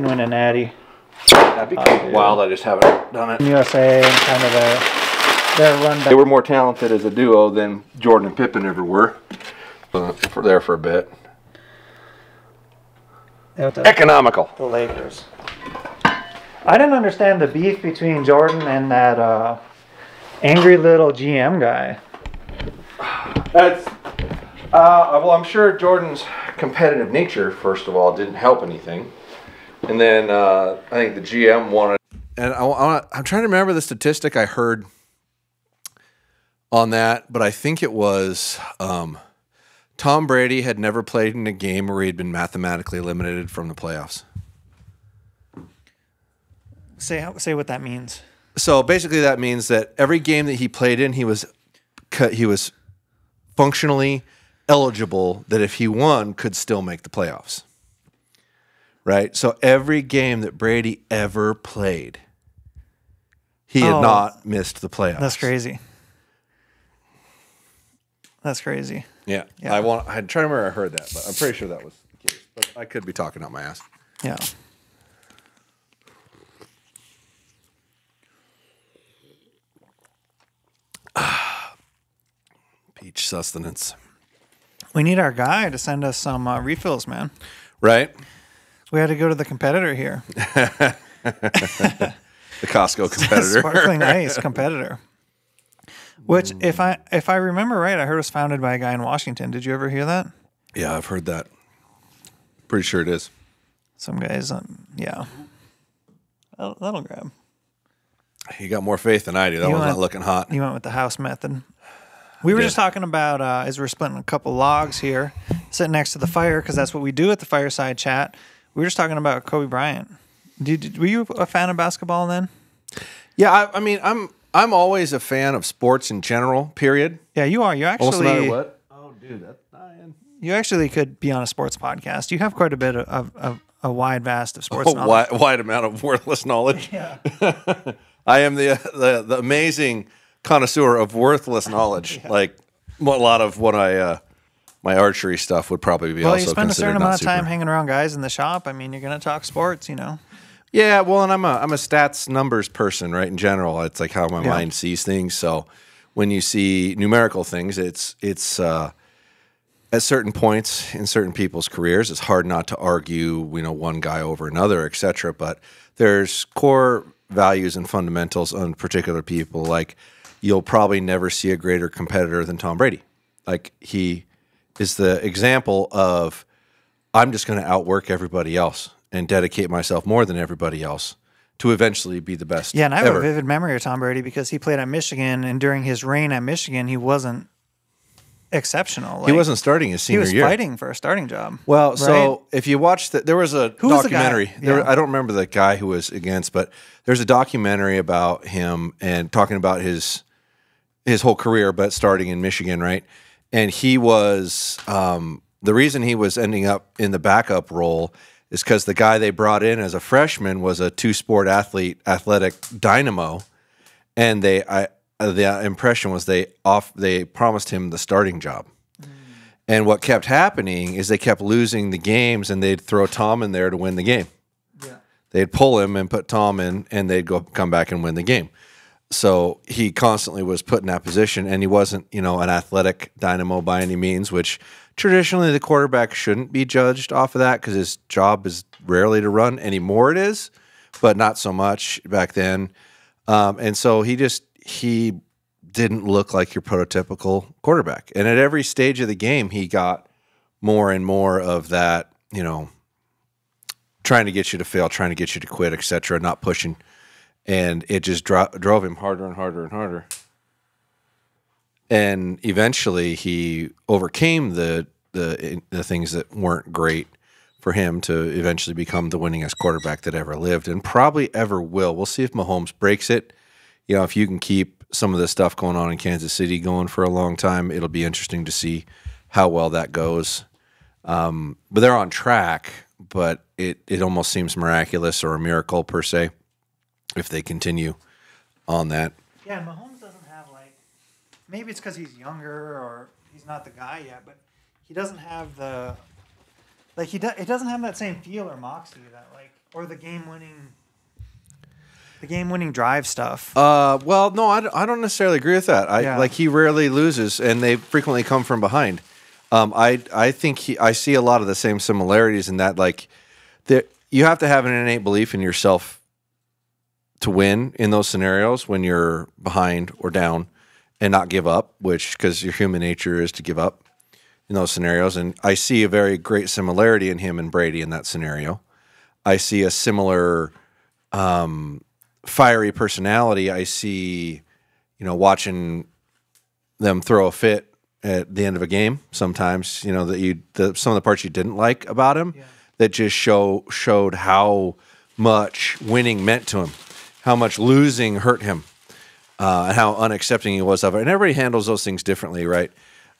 can win a natty. That'd be kind of wild. I just haven't done it. USA and kind of their run back. They were more talented as a duo than Jordan and Pippen ever were. For there for a bit. Economical. The Lakers. I didn't understand the beef between Jordan and that angry little GM guy. That's well, I'm sure Jordan's competitive nature, first of all, didn't help anything, and then I think the GM wanted. And I'm trying to remember the statistic I heard on that, but I think it was Tom Brady had never played in a game where he had been mathematically eliminated from the playoffs. Say what that means. So basically, that means that every game that he played in, he was functionally eligible. That if he won, could still make the playoffs. Right. So every game that Brady ever played, he had not missed the playoffs. That's crazy. That's crazy. Yeah. I'm trying to remember I heard that, but I'm pretty sure that was the case. But I could be talking out my ass. Yeah. Peach sustenance. We need our guy to send us some refills, man. Right? We had to go to the competitor here. The Costco competitor. Sparkling ice competitor. Which, if I remember right, I heard was founded by a guy in Washington. Did you ever hear that? Yeah, I've heard that. Pretty sure it is. Some guys, yeah. That'll grab. You got more faith than I do. That one's not looking hot. You went with the house method. We were just talking about, as we're splitting a couple logs here, sitting next to the fire, because that's what we do at the fireside chat. We were just talking about Kobe Bryant. Were you a fan of basketball then? Yeah, I mean, I'm always a fan of sports in general, period. Yeah, you are. You actually... No matter what. Oh, dude, that's dying. You actually could be on a sports podcast. You have quite a bit of a wide vast of sports knowledge. Wide amount of worthless knowledge. Yeah. I am the amazing connoisseur of worthless knowledge. Yeah. Like a lot of what my archery stuff would probably be. Well, also you spend a certain amount of time super. Hanging around guys in the shop. I mean, you're going to talk sports, you know. Yeah, well, and I'm a stats numbers person, right? In general, it's like how my mind sees things. So when you see numerical things, it's at certain points in certain people's careers, it's hard not to argue, one guy over another, et cetera. But there's core values and fundamentals on particular people. Like, you'll probably never see a greater competitor than Tom Brady. Like, he is the example of, I'm just going to outwork everybody else and dedicate myself more than everybody else to eventually be the best. Yeah, and I have ever. a vivid memory of Tom Brady because he played at Michigan, and during his reign at Michigan, he wasn't exceptional. He wasn't starting his senior year. He was fighting for a starting job. Well, right? So if you watch there was a documentary. Yeah. I don't remember the guy who was against, but there's a documentary about him and talking about his whole career, but starting in Michigan, right? And he was the reason he was ending up in the backup role is because the guy they brought in as a freshman was a two-sport athletic dynamo, and the impression was they promised him the starting job. And what kept happening is they kept losing the games, and they'd throw Tom in there to win the game. Yeah. They'd pull him and put Tom in, and they'd come back and win the game. So he constantly was put in that position, and he wasn't, an athletic dynamo by any means, which traditionally the quarterback shouldn't be judged off of that because his job is rarely to run. Anymore it is, but not so much back then. And so he didn't look like your prototypical quarterback. And at every stage of the game, he got more and more of that, trying to get you to fail, trying to get you to quit, et cetera, not pushing. And it just drove him harder and harder and harder. And eventually he overcame the things that weren't great for him to eventually become the winningest quarterback that ever lived and probably ever will. We'll see if Mahomes breaks it. If you can keep some of the stuff going on in Kansas City going for a long time, it'll be interesting to see how well that goes. But they're on track, but it almost seems miraculous or a miracle per se if they continue on that. Yeah, and Mahomes doesn't have maybe it's because he's younger or he's not the guy yet, but he doesn't have the Like it doesn't have that same feel or moxie that or the game winning drive stuff. Well, no, I don't necessarily agree with that. Like he rarely loses, and they frequently come from behind. I think I see a lot of the same similarities in that, like, you have to have an innate belief in yourself to win in those scenarios when you're behind or down, and not give up, because your human nature is to give up in those scenarios. And I see a very great similarity in him and Brady in that scenario. I see a similar fiery personality. I see, watching them throw a fit at the end of a game sometimes, that some of the parts you didn't like about him that just showed how much winning meant to him, how much losing hurt him, and how unaccepting he was of it. And everybody handles those things differently, right?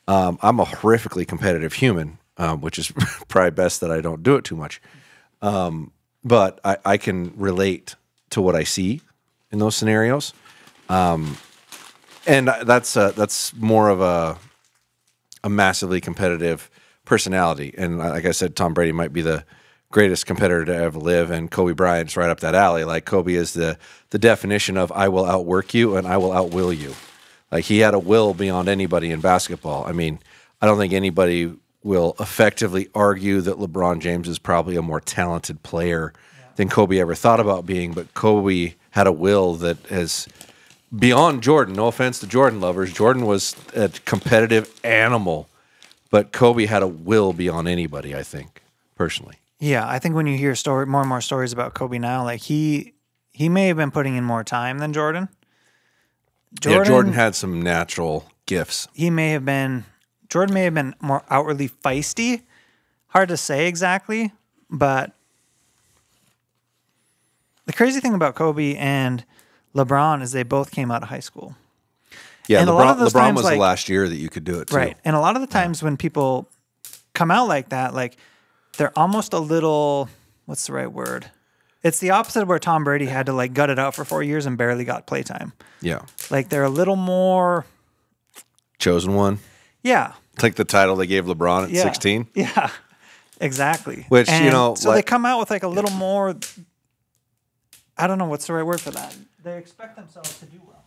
I'm a horrifically competitive human, which is probably best that I don't do it too much. But I can relate to what I see in those scenarios. And that's more of a massively competitive personality. And like I said, Tom Brady might be the greatest competitor to ever live, and Kobe Bryant's right up that alley. Like, Kobe is the definition of I will outwork you and I will outwill you. Like, he had a will beyond anybody in basketball. I mean, I don't think anybody will effectively argue that LeBron James is probably a more talented player than Kobe ever thought about being, but Kobe had a will that is beyond Jordan. No offense to Jordan lovers. Jordan was a competitive animal, but Kobe had a will beyond anybody, I think, personally. Yeah, I think when you hear more and more stories about Kobe now, like he may have been putting in more time than Jordan. Jordan had some natural gifts. Jordan may have been more outwardly feisty. Hard to say exactly, but the crazy thing about Kobe and LeBron is they both came out of high school. Yeah, and LeBron was the last year that you could do it too. Right. And a lot of the times when people come out like that, like, they're almost a little, what's the right word? It's the opposite of where Tom Brady had to, like, gut it out for 4 years and barely got playtime. Yeah. Like, they're a little more chosen one. Yeah. It's like the title they gave LeBron at 16. Yeah. Exactly. Which, so they come out with, like, a little more, I don't know what's the right word for that. They expect themselves to do well.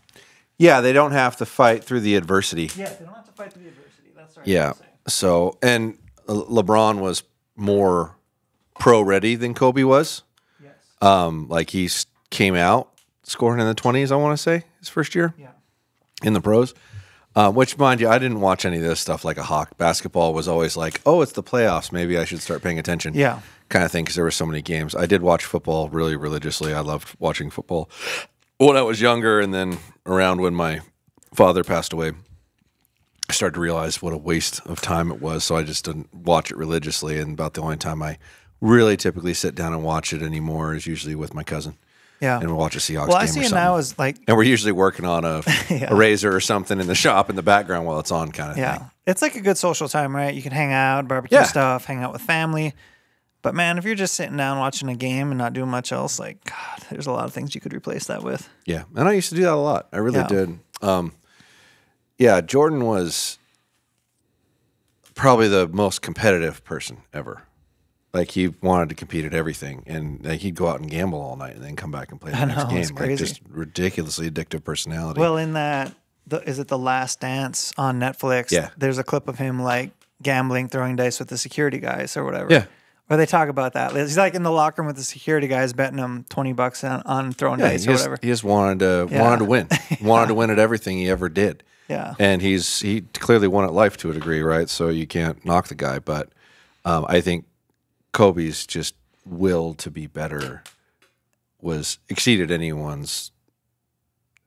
Yeah, they don't have to fight through the adversity. Yeah, they don't have to fight through the adversity. That's right. Yeah. So, and LeBron was more pro-ready than Kobe was. Yes. Like, he came out scoring in the 20s, I want to say, his first year. Yeah. In the pros. Which, mind you, I didn't watch any of this stuff like a hawk. Basketball was always like, oh, it's the playoffs. Maybe I should start paying attention. Yeah. Kind of thing, because there were so many games. I did watch football really religiously. I loved watching football when I was younger, and then around when my father passed away, I started to realize what a waste of time it was, so I just didn't watch it religiously, and about the only time I really typically sit down and watch it anymore is usually with my cousin. Yeah. And we'll watch a Seahawks game Well, I or see it something. now as, like... And we're usually working on a razor or something in the shop in the background while it's on, kind of thing. Yeah. It's like a good social time, right? You can hang out, barbecue stuff, hang out with family. But, man, if you're just sitting down watching a game and not doing much else, like, God, there's a lot of things you could replace that with. Yeah. And I used to do that a lot. I really did. Jordan was probably the most competitive person ever. Like, he wanted to compete at everything, and like, he'd go out and gamble all night and then come back and play the next game. It's crazy. Like, just ridiculously addictive personality. Well, in that, is it The Last Dance on Netflix? Yeah. There's a clip of him, like, gambling, throwing dice with the security guys or whatever. Yeah. Or they talk about that. He's like in the locker room with the security guys betting him $20 on throwing dice or whatever. He just wanted to win. Wanted to win at everything he ever did. Yeah. And he clearly won at life to a degree, right? So you can't knock the guy. But I think Kobe's just will to be better exceeded anyone's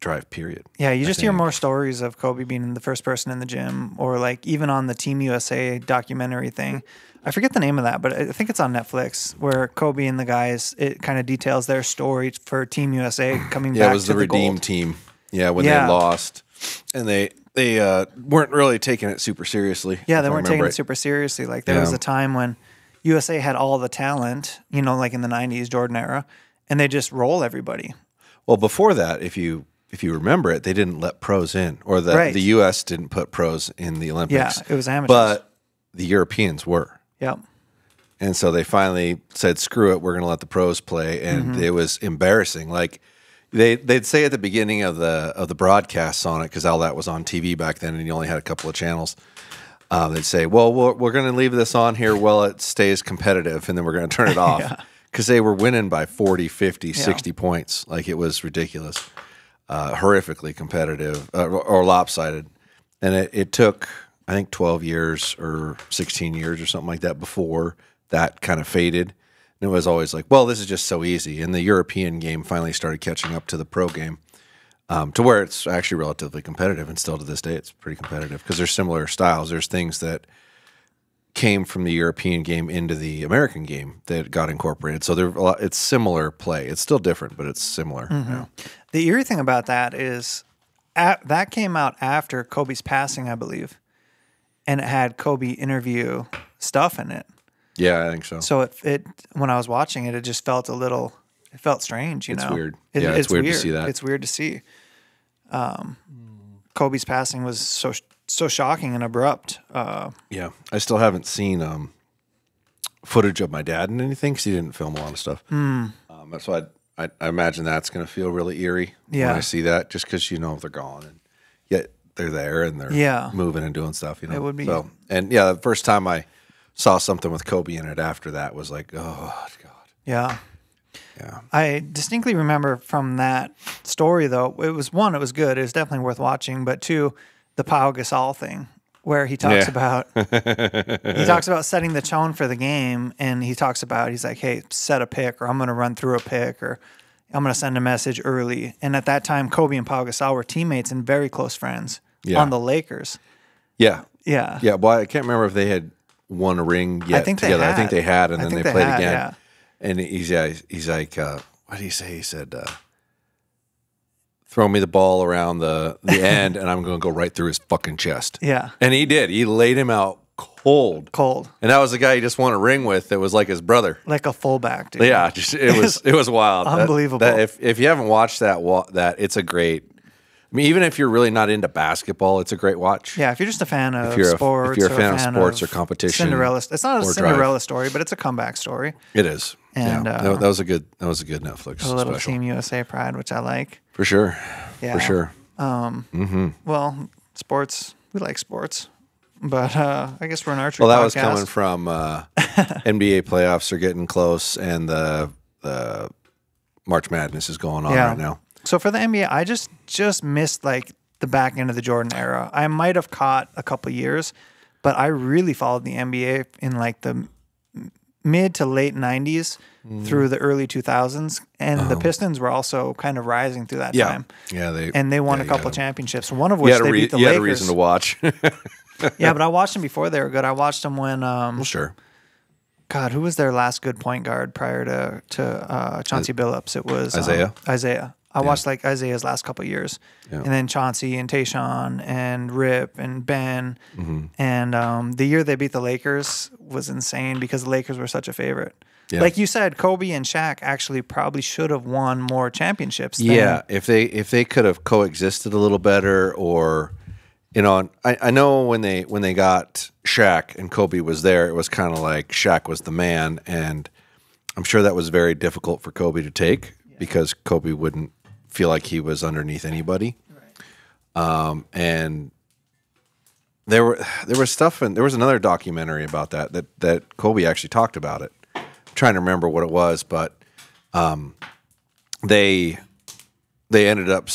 drive, period. Yeah, you just hear more stories of Kobe being the first person in the gym, or like even on the Team USA documentary thing. I forget the name of that, but I think it's on Netflix, where Kobe and the guys, it kind of details their story for Team USA coming back to the gold. Yeah, it was the Redeem team. Yeah, when they lost. And they weren't really taking it super seriously. Yeah, they weren't taking it super seriously. Like, there was a time when USA had all the talent, like in the 90s, Jordan era, and they just roll everybody. Well, before that, if you remember it, they didn't let pros in, or the U.S. didn't put pros in the Olympics. Yeah, it was amateurs. But the Europeans were. Yep. And so they finally said, screw it, we're going to let the pros play. And it was embarrassing. Like they'd say at the beginning of the broadcasts on it, because all that was on TV back then and you only had a couple of channels. They'd say, well, we're going to leave this on here while it stays competitive, and then we're going to turn it off. Because they were winning by 40, 50, 60 points. Like, it was ridiculous. Horrifically competitive or lopsided. And it took, I think, 12 years or 16 years or something like that before that kind of faded. And it was always like, well, this is just so easy. And the European game finally started catching up to the pro game. To where it's actually relatively competitive, and still to this day it's pretty competitive because there's similar styles. There's things that came from the European game into the American game that got incorporated. So it's similar play. It's still different, but it's similar. You know? The eerie thing about that is that came out after Kobe's passing, I believe, and it had Kobe interview stuff in it. Yeah, I think so. So it when I was watching it, it just felt it felt strange. It's weird. It's weird to see that. It's weird to see. Kobe's passing was so shocking and abrupt. Yeah, I still haven't seen footage of my dad and anything because he didn't film a lot of stuff. So I imagine that's going to feel really eerie when I see that, just because they're gone and yet they're there and they're moving and doing stuff. It would be. So, and the first time I saw something with Kobe in it after that was like, oh God. Yeah. Yeah. I distinctly remember from that story, though, it was good. It was definitely worth watching. But two, the Pau Gasol thing, where he talks about setting the tone for the game, and he's like, hey, set a pick, or I'm going to run through a pick, or I'm going to send a message early. And at that time, Kobe and Pau Gasol were teammates and very close friends on the Lakers. Yeah. Yeah. Yeah. Well, I can't remember if they had won a ring yet together. I think they had, and then they played again. Yeah. And he's like, what did he say? He said, throw me the ball around the end, and I'm going to go right through his fucking chest. Yeah. And he did. He laid him out cold. And that was the guy he just won a ring with that was like his brother. Like a fullback, dude. Yeah, it was wild. Unbelievable. If you haven't watched that, it's a great... I mean, even if you're really not into basketball, it's a great watch. Yeah, if you're just a fan of sports, if you're a fan of sports or competition, Cinderella. It's not a Cinderella story, but it's a comeback story. It is. And that was a good Netflix. A little special. Team USA pride, which I like. For sure. Yeah. For sure. Well, sports. We like sports, but I guess we're an archery. Well, that was podcast. coming from NBA playoffs are getting close, and the March Madness is going on right now. So for the NBA, I just missed like the back end of the Jordan era. I might have caught a couple years, but I really followed the NBA in like the mid to late 90s through the early 2000s. And the Pistons were also kind of rising through that time. Yeah, they won a couple championships, one of which they beat the Lakers. You had a reason to watch. Yeah, but I watched them before they were good. I watched them when sure. God, who was their last good point guard prior to Chauncey Billups? It was Isaiah. I watched like Isaiah's last couple of years, and then Chauncey and Tayshaun and Rip and Ben, and the year they beat the Lakers was insane because the Lakers were such a favorite. Yeah. Like you said, Kobe and Shaq actually probably should have won more championships. If they could have coexisted a little better, or I know when they got Shaq and Kobe was there, it was kind of like Shaq was the man, and I'm sure that was very difficult for Kobe to take because Kobe wouldn't feel like he was underneath anybody. Right. And there was stuff, and there was another documentary about that Kobe actually talked about it. I'm trying to remember what it was, but they ended up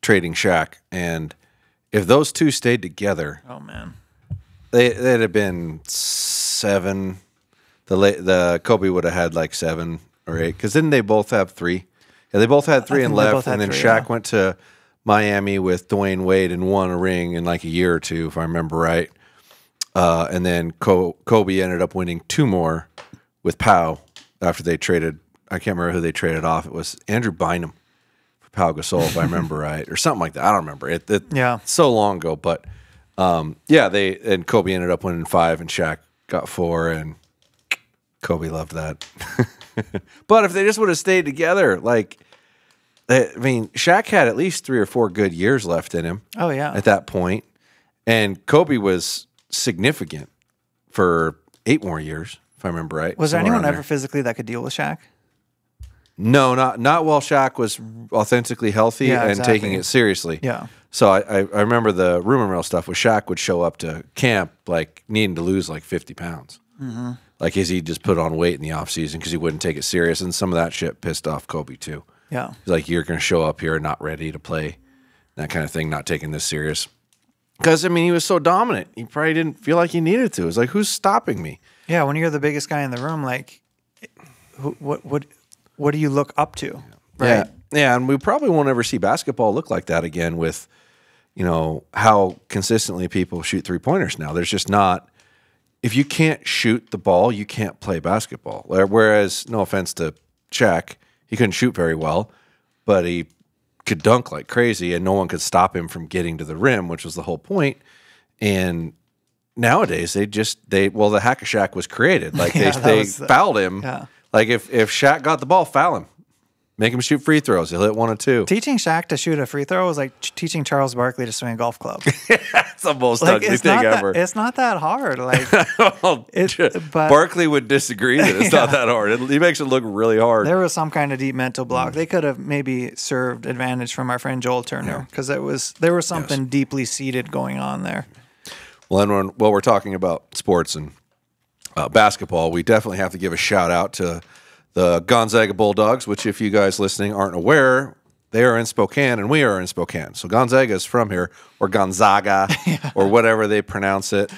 trading Shaq, and if those two stayed together, oh man, they'd have been 7. The Kobe would have had like 7 or 8, because didn't they both have 3? Yeah, they both had 3 and left, and then Shaq went to Miami with Dwayne Wade and won a ring in like a year or 2, if I remember right. And then Kobe ended up winning 2 more with Pau after they traded. I can't remember who they traded off. It was Andrew Bynum for Pau Gasol, if I remember right, or something like that. I don't remember. It's so long ago, but and Kobe ended up winning 5, and Shaq got 4, and Kobe loved that. But if they just would have stayed together, Shaq had at least 3 or 4 good years left in him. Oh yeah, at that point, and Kobe was significant for 8 more years, if I remember right. Was there somewhere anyone around ever there. physically that could deal with Shaq? No, not while Shaq was authentically healthy Yeah, and exactly. taking it seriously. Yeah. So I remember the rumor mill stuff where Shaq would show up to camp like needing to lose like 50 pounds. Mm-hmm. Like he just put on weight in the off season because he wouldn't take it serious, and some of that shit pissed off Kobe too. Yeah. He's like, you're going to show up here not ready to play, that kind of thing, not taking this serious. Because I mean, he was so dominant, he probably didn't feel like he needed to. It's like, who's stopping me? Yeah, when you're the biggest guy in the room, like, what do you look up to? Right? Yeah, and we probably won't ever see basketball look like that again with, you know, how consistently people shoot three-pointers now. There's just not, if you can't shoot the ball, you can't play basketball. Whereas, no offense to Shaq, he couldn't shoot very well, but he could dunk like crazy, and no one could stop him from getting to the rim, which was the whole point. And nowadays, the Hack-a-Shaq was created. Like they fouled him. Yeah. Like if Shaq got the ball, foul him. Make him shoot free throws. He'll hit 1 or 2. Teaching Shaq to shoot a free throw was like teaching Charles Barkley to swing a golf club. That's the most Like, ugly thing ever. It's not that hard. Like, but Barkley would disagree that it's not that hard. He makes it look really hard. there was some kind of deep mental block. They could have maybe served advantage from our friend Joel Turner because there was something deeply seated going on there. Well, and while we're talking about sports and basketball, we definitely have to give a shout out to the Gonzaga Bulldogs, which if you guys listening aren't aware, they are in Spokane and we are in Spokane. So Gonzaga is from here, or Gonzaga, or whatever they pronounce it.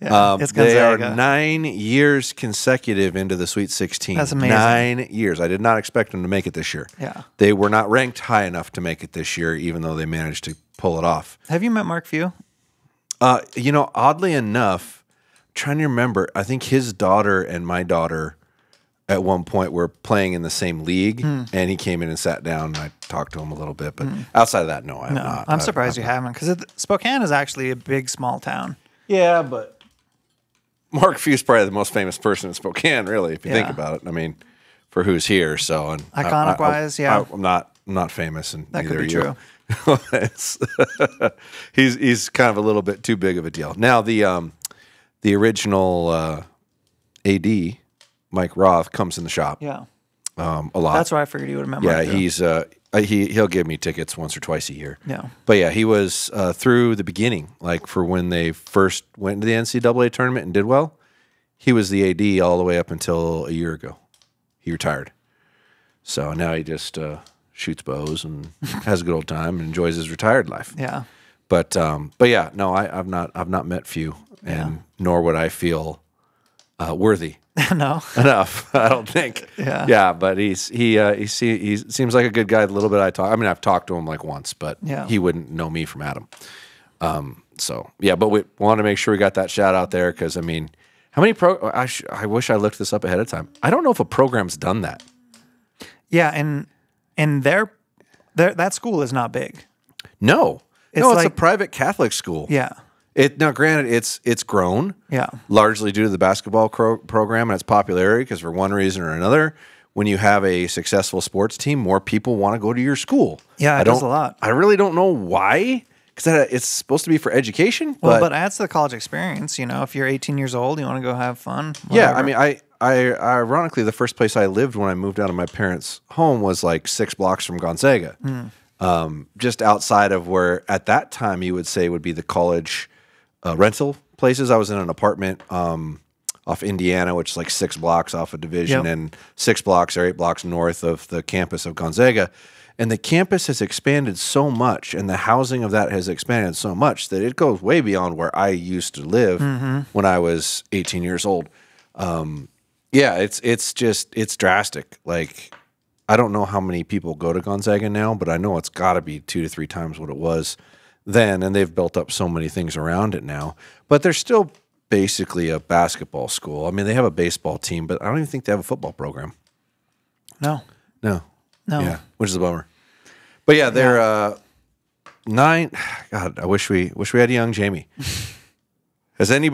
Yeah, it's they are Gonzaga. 9 years consecutive into the Sweet 16. That's amazing. 9 years. I did not expect them to make it this year. Yeah. They were not ranked high enough to make it this year, even though they managed to pull it off. Have you met Mark Few? You know, oddly enough, I'm trying to remember, I think his daughter and my daughter at one point were playing in the same league, and he came in and sat down, and I talked to him a little bit. But outside of that, no, I have not. I'm surprised you haven't, because Spokane is actually a big, small town. Yeah, but Mark Few's probably the most famous person in Spokane, really, if you think about it. I mean, for who's here. So, and Iconic-wise, yeah. I'm not famous, and That neither could be are you. true. He's kind of a little bit too big of a deal. Now the original AD, Mike Roth, comes in the shop. Yeah. A lot. That's why I figured you would have met Yeah, Mark Few. he'll give me tickets once or twice a year. Yeah. But yeah, he was through the beginning, like for when they first went to the NCAA tournament and did well. He was the AD all the way up until a year ago. He retired. So now he just shoots bows and has a good old time and enjoys his retired life. Yeah. But yeah, no, I've not met Few, and nor would I feel worthy No. enough. I don't think. Yeah. But he seems like a good guy. The little bit I've talked to him like once, but he wouldn't know me from Adam. So yeah, but we want to make sure we got that shout out there, because I mean, how many I wish I looked this up ahead of time. I don't know if a program's done that. Yeah, and that school is not big. No, It's it's like a private Catholic school. Yeah. Now, granted, it's grown. Yeah. Largely due to the basketball program and its popularity, because for one reason or another, when you have a successful sports team, more people want to go to your school. Yeah, it does a lot. I really don't know why, because it's supposed to be for education. Well, but it adds to the college experience. You know, if you're 18 years old, you want to go have fun. Yeah, whatever. I mean, I ironically, the first place I lived when I moved out of my parents' home was like 6 blocks from Gonzaga, just outside of where at that time you would say would be the college rental places. I was in an apartment off Indiana, which is like 6 blocks off of Division, and 6 blocks or 8 blocks north of the campus of Gonzaga. And the campus has expanded so much, and the housing of that has expanded so much that it goes way beyond where I used to live when I was 18 years old. Yeah, it's drastic. Like, I don't know how many people go to Gonzaga now, but I know it's got to be 2 to 3 times what it was then, and they've built up so many things around it now. But they're still basically a basketball school. I mean, they have a baseball team, but I don't even think they have a football program. No. Yeah, which is a bummer. But yeah, they're 9. God, I wish we had a young Jamie. Has any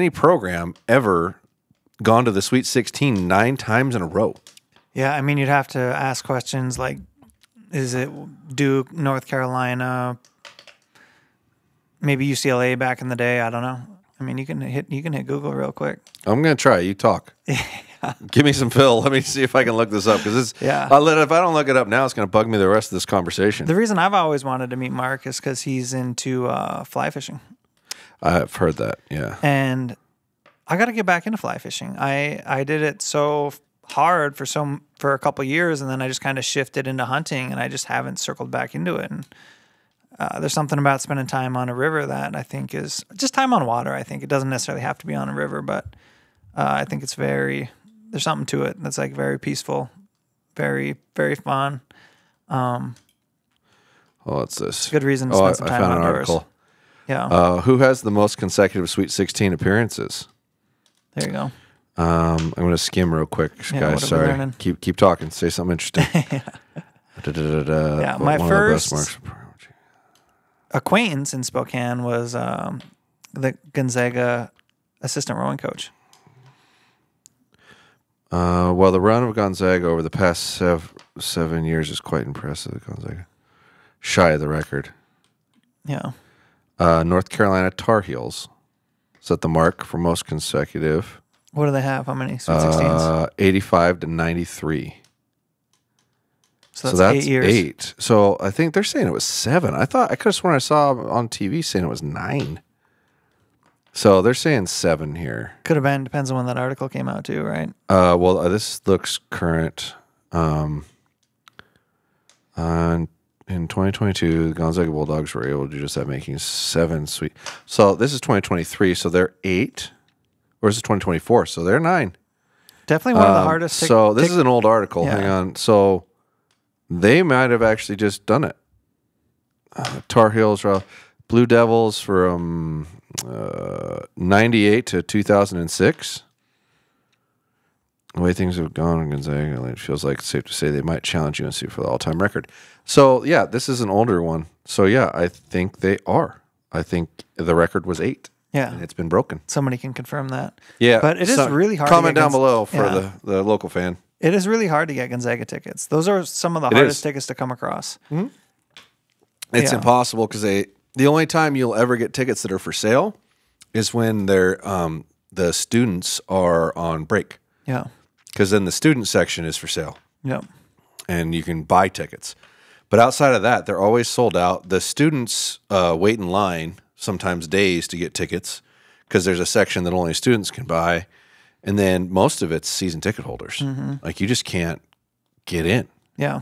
program ever gone to the Sweet 16 9 times in a row? Yeah, I mean, you'd have to ask questions like, is it Duke, North Carolina, maybe UCLA back in the day? I don't know. I mean, you can hit Google real quick. I'm gonna try. You talk. Give me some fill. Let me see if I can look this up because it's. Yeah. If I don't look it up now, it's gonna bug me the rest of this conversation. The reason I've always wanted to meet Mark is because he's into fly fishing. I've heard that. Yeah. And I got to get back into fly fishing. I did it so hard for a couple years, and then I just kind of shifted into hunting, and I just haven't circled back into it. And there's something about spending time on a river that I think is just time on water. I think it doesn't necessarily have to be on a river, but I think there's something to it that's like very peaceful, very, very fun. What's this? It's a good reason to spend some time I found outdoors. an article. Yeah. Who has the most consecutive Sweet 16 appearances? There you go. I'm going to skim real quick, guys. Sorry. Keep talking. Say something interesting. Yeah, my first acquaintance in Spokane was the Gonzaga assistant rowing coach. Well, the run of Gonzaga over the past 7 years is quite impressive. Gonzaga, shy of the record. Yeah. North Carolina Tar Heels set the mark for most consecutive. What do they have? How many Sweet 16s? 85 to 93. So that's 8 years. 8. So I think they're saying it was 7. I could have sworn I saw on TV saying it was 9. So they're saying 7 here. Could have been. Depends on when that article came out too, right? Well, this looks current. In 2022, the Gonzaga Bulldogs were able to do just that, making 7 sweet. So this is 2023, so they're 8. Or is it 2024? So they're 9. Definitely one of the hardest. So this is an old article. Yeah. Hang on. So they might have actually just done it. Tar Heels, Blue Devils from 98 to 2006. The way things have gone in Gonzaga, it feels like it's safe to say they might challenge UNC for the all-time record. So, yeah, this is an older one. So, yeah, I think they are. I think the record was 8. Yeah. And it's been broken. Somebody can confirm that. Yeah. But it is really hard Comment to get down below for the local fan. It is really hard to get Gonzaga tickets. Those are some of the hardest tickets to come across. Mm-hmm. It's impossible because the only time you'll ever get tickets that are for sale is when the students are on break. Yeah. Because then the student section is for sale. Yep. And you can buy tickets. But outside of that, they're always sold out. The students wait in line sometimes days to get tickets because there's a section that only students can buy. And then most of it's season ticket holders. Mm-hmm. Like you just can't get in. Yeah.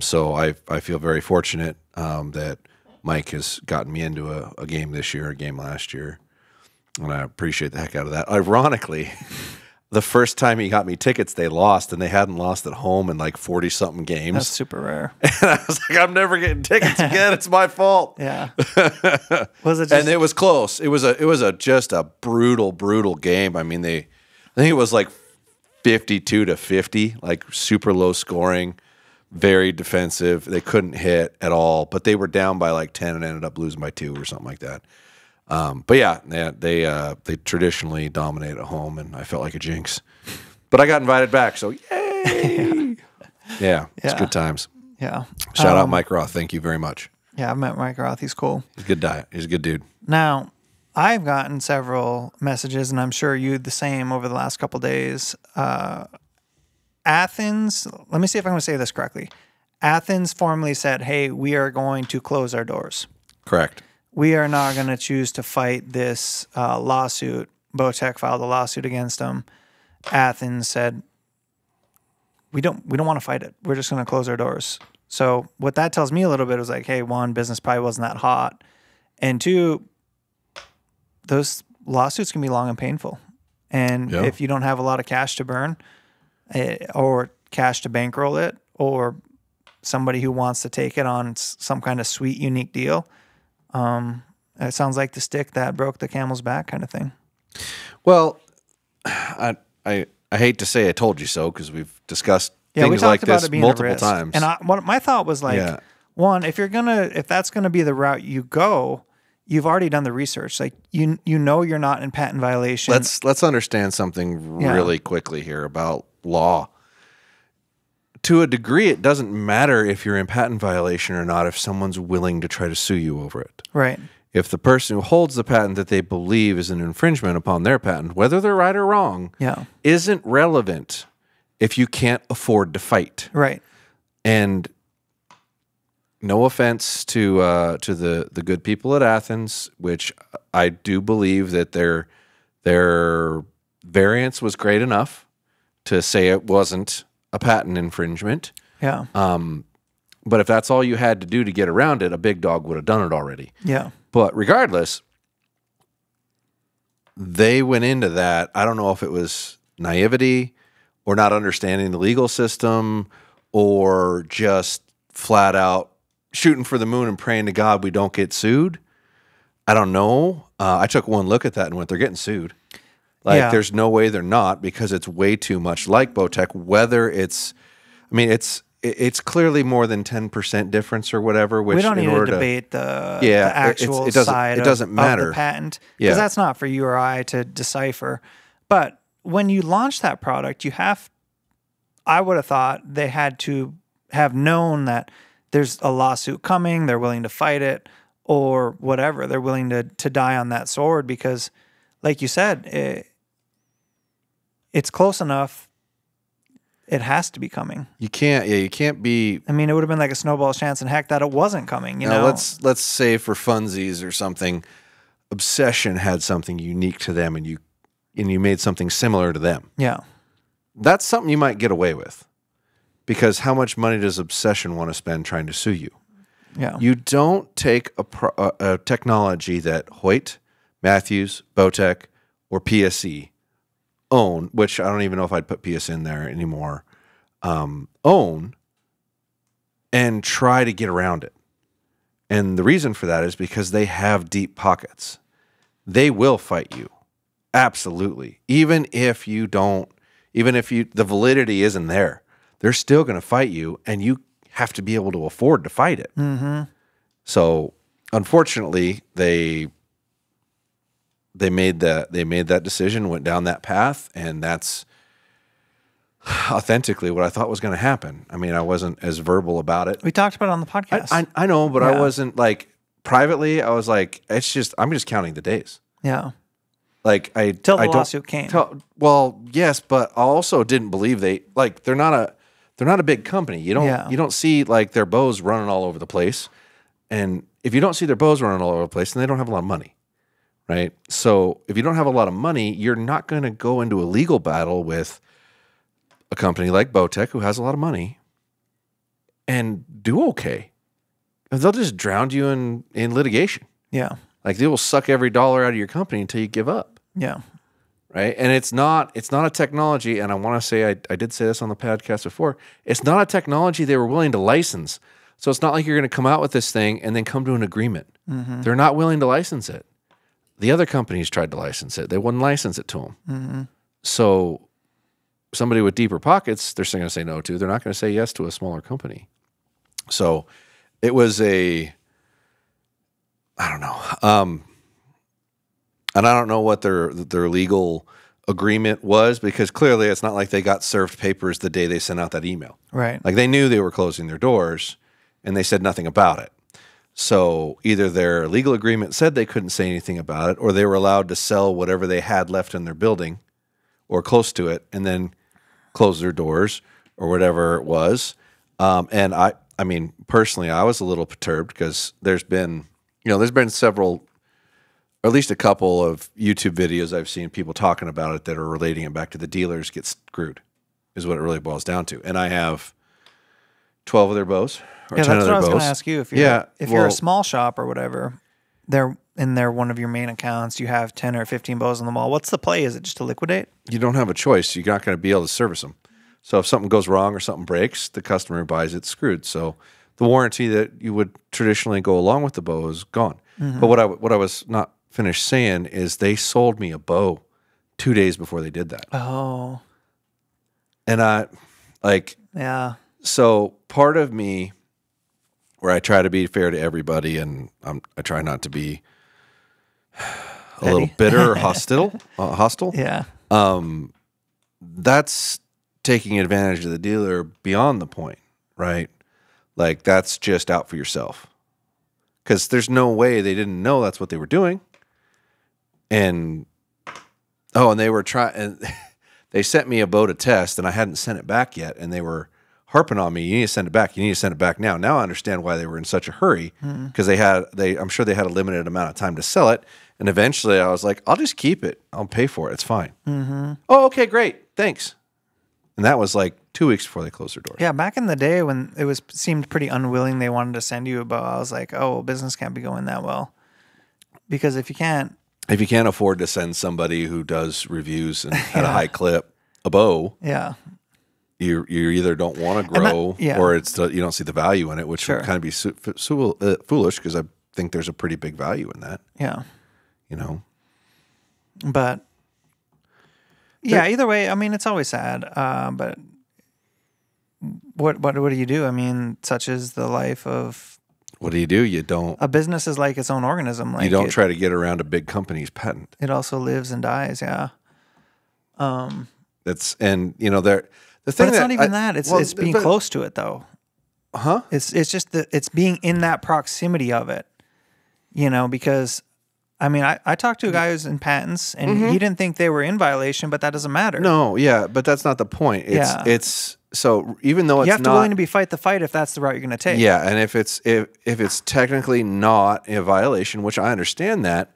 So I feel very fortunate that Mike has gotten me into a game this year, a game last year. And I appreciate the heck out of that. Ironically, the first time he got me tickets, they lost, and they hadn't lost at home in like 40-something games. That's super rare. And I was like, I'm never getting tickets again. It's my fault. Yeah. Was it? And it was close. It was just a brutal game. I mean, I think it was like 52 to 50, like super low scoring, very defensive. They couldn't hit at all, but they were down by like 10 and ended up losing by 2 or something like that. But yeah, they traditionally dominate at home, and I felt like a jinx. But I got invited back, so yay! Yeah, it's good times. Yeah. Shout out Mike Roth. Thank you very much. Yeah, I've met Mike Roth. He's cool. He's a good guy. He's a good dude. Now, I've gotten several messages, and I'm sure you the same over the last couple days. Athens, let me see if I'm going to say this correctly. Athens formally said, hey, we are going to close our doors. Correct. We are not going to choose to fight this lawsuit. Botech filed a lawsuit against them. Athens said, we don't want to fight it. We're just going to close our doors. So what that tells me a little bit is like, hey, one, business probably wasn't that hot. And two, those lawsuits can be long and painful. And if you don't have a lot of cash to burn or cash to bankroll it, or somebody who wants to take it on some kind of sweet, unique deal, it sounds like the stick that broke the camel's back kind of thing. Well, I hate to say I told you so because we've discussed things like this multiple times. And what my thought was like, one, if that's gonna be the route you go, you've already done the research. Like you know you're not in patent violation. Let's understand something really quickly here about law. To a degree, it doesn't matter if you're in patent violation or not if someone's willing to try to sue you over it. Right. if the person who holds the patent that they believe is an infringement upon their patent, whether they're right or wrong, isn't relevant if you can't afford to fight. Right. And no offense to the good people at Athens, which I do believe that their variance was great enough to say it wasn't a patent infringement. Yeah. But if that's all you had to do to get around it, a big dog would have done it already. Yeah. But regardless, they went into that. I don't know if it was naivety or not understanding the legal system or just flat out shooting for the moon and praying to God we don't get sued. I don't know. I took one look at that and went, they're getting sued. Like, there's no way they're not, because it's way too much like Bowtech. Whether it's, I mean, it's clearly more than 10% difference or whatever. Which we don't need to debate the actual side of the patent, because that's not for you or I to decipher. But when you launch that product, I would have thought they had to have known that there's a lawsuit coming, they're willing to fight it, or whatever. They're willing to die on that sword because, like you said, it's close enough. It has to be coming. You can't be. I mean, it would have been like a snowball's chance in heck that it wasn't coming. You know, let's say for funsies or something, Obsession had something unique to them, and you made something similar to them. Yeah, that's something you might get away with, because how much money does Obsession want to spend trying to sue you? Yeah, you don't take a technology that Hoyt, Matthews, Bowtech, or PSE own, which I don't even know if I'd put PS in there anymore, own, and try to get around it. And the reason for that is because they have deep pockets. They will fight you. Absolutely. Even if the validity isn't there, they're still going to fight you, and you have to be able to afford to fight it. Mm-hmm. So unfortunately, they made that decision, went down that path, and that's authentically what I thought was going to happen. I mean, I wasn't as verbal about it. We talked about it on the podcast. I know, but I wasn't like privately. I was like, I'm just counting the days. Yeah. Like till the lawsuit came. Well, yes, but I also didn't believe they're not a big company. You don't see like their bows running all over the place, and if you don't see their bows running all over the place, then they don't have a lot of money. Right? So if you don't have a lot of money, you're not going to go into a legal battle with a company like Bowtech, who has a lot of money, and do okay. They'll just drown you in litigation. Yeah. Like, they will suck every dollar out of your company until you give up. Yeah. Right? And it's not a technology, and I want to say, I did say this on the podcast before, it's not a technology they were willing to license. So it's not like you're going to come out with this thing and then come to an agreement. Mm-hmm. They're not willing to license it. The other companies tried to license it. They wouldn't license it to them. Mm-hmm. So somebody with deeper pockets, they're still going to say no to. They're not going to say yes to a smaller company. So it was I don't know. And I don't know what their legal agreement was, because clearly it's not like they got served papers the day they sent out that email. Right. Like, they knew they were closing their doors, and they said nothing about it. So either their legal agreement said they couldn't say anything about it, or they were allowed to sell whatever they had left in their building or close to it, and then close their doors or whatever it was. And I mean, personally, I was a little perturbed, because there's been several, or at least a couple of YouTube videos I've seen people talking about it that are relating it back to the dealers get screwed, is what it really boils down to. And I have 12 of their bows. Yeah, that's what I was going to ask you. If you're a small shop or whatever, they're one of your main accounts, you have 10 or 15 bows on the wall. What's the play? Is it just to liquidate? You don't have a choice. You're not going to be able to service them. So if something goes wrong or something breaks, the customer who buys it screwed. So the warranty that you would traditionally go along with the bow is gone. Mm-hmm. But what I was not finished saying is, they sold me a bow 2 days before they did that. Oh. And yeah. So part of me, where I try to be fair to everybody, and I try not to be a little bitter or hostile. Yeah. That's taking advantage of the dealer beyond the point, right? Like, that's just out for yourself. because there's no way they didn't know that's what they were doing. And and they were trying. They sent me a bow to test, and I hadn't sent it back yet, and they were harping on me. You need to send it back. You need to send it back now. Now I understand why they were in such a hurry, because I'm sure they had a limited amount of time to sell it. And eventually I was like, I'll just keep it. I'll pay for it. It's fine. Mm-hmm. Oh, okay, great. Thanks. And that was like 2 weeks before they closed their doors. Yeah, back in the day when seemed pretty unwilling, they wanted to send you a bow. I was like, oh, business can't be going that well. Because if you can't afford to send somebody who does reviews and at a high clip a bow, you either don't want to grow or you don't see the value in it, which would kind of be foolish, because I think there's a pretty big value in that. Yeah. You know? But yeah, either way, I mean, it's always sad. But what do you do? I mean, such is the life of. What do? You don't. A business is like its own organism. Like you don't try to get around a big company's patent. It also lives and dies. Yeah. That's and you know the thing. But it's not even that. It's being close to it though. Huh? It's just it's being in that proximity of it. You know, because. I mean, I talked to a guy who's in patents, and he didn't think they were in violation, but that doesn't matter. No, yeah, but that's not the point. It's so even though it's you have to be willing to fight the fight if that's the route you're going to take. Yeah, and if it's technically not a violation, which I understand that,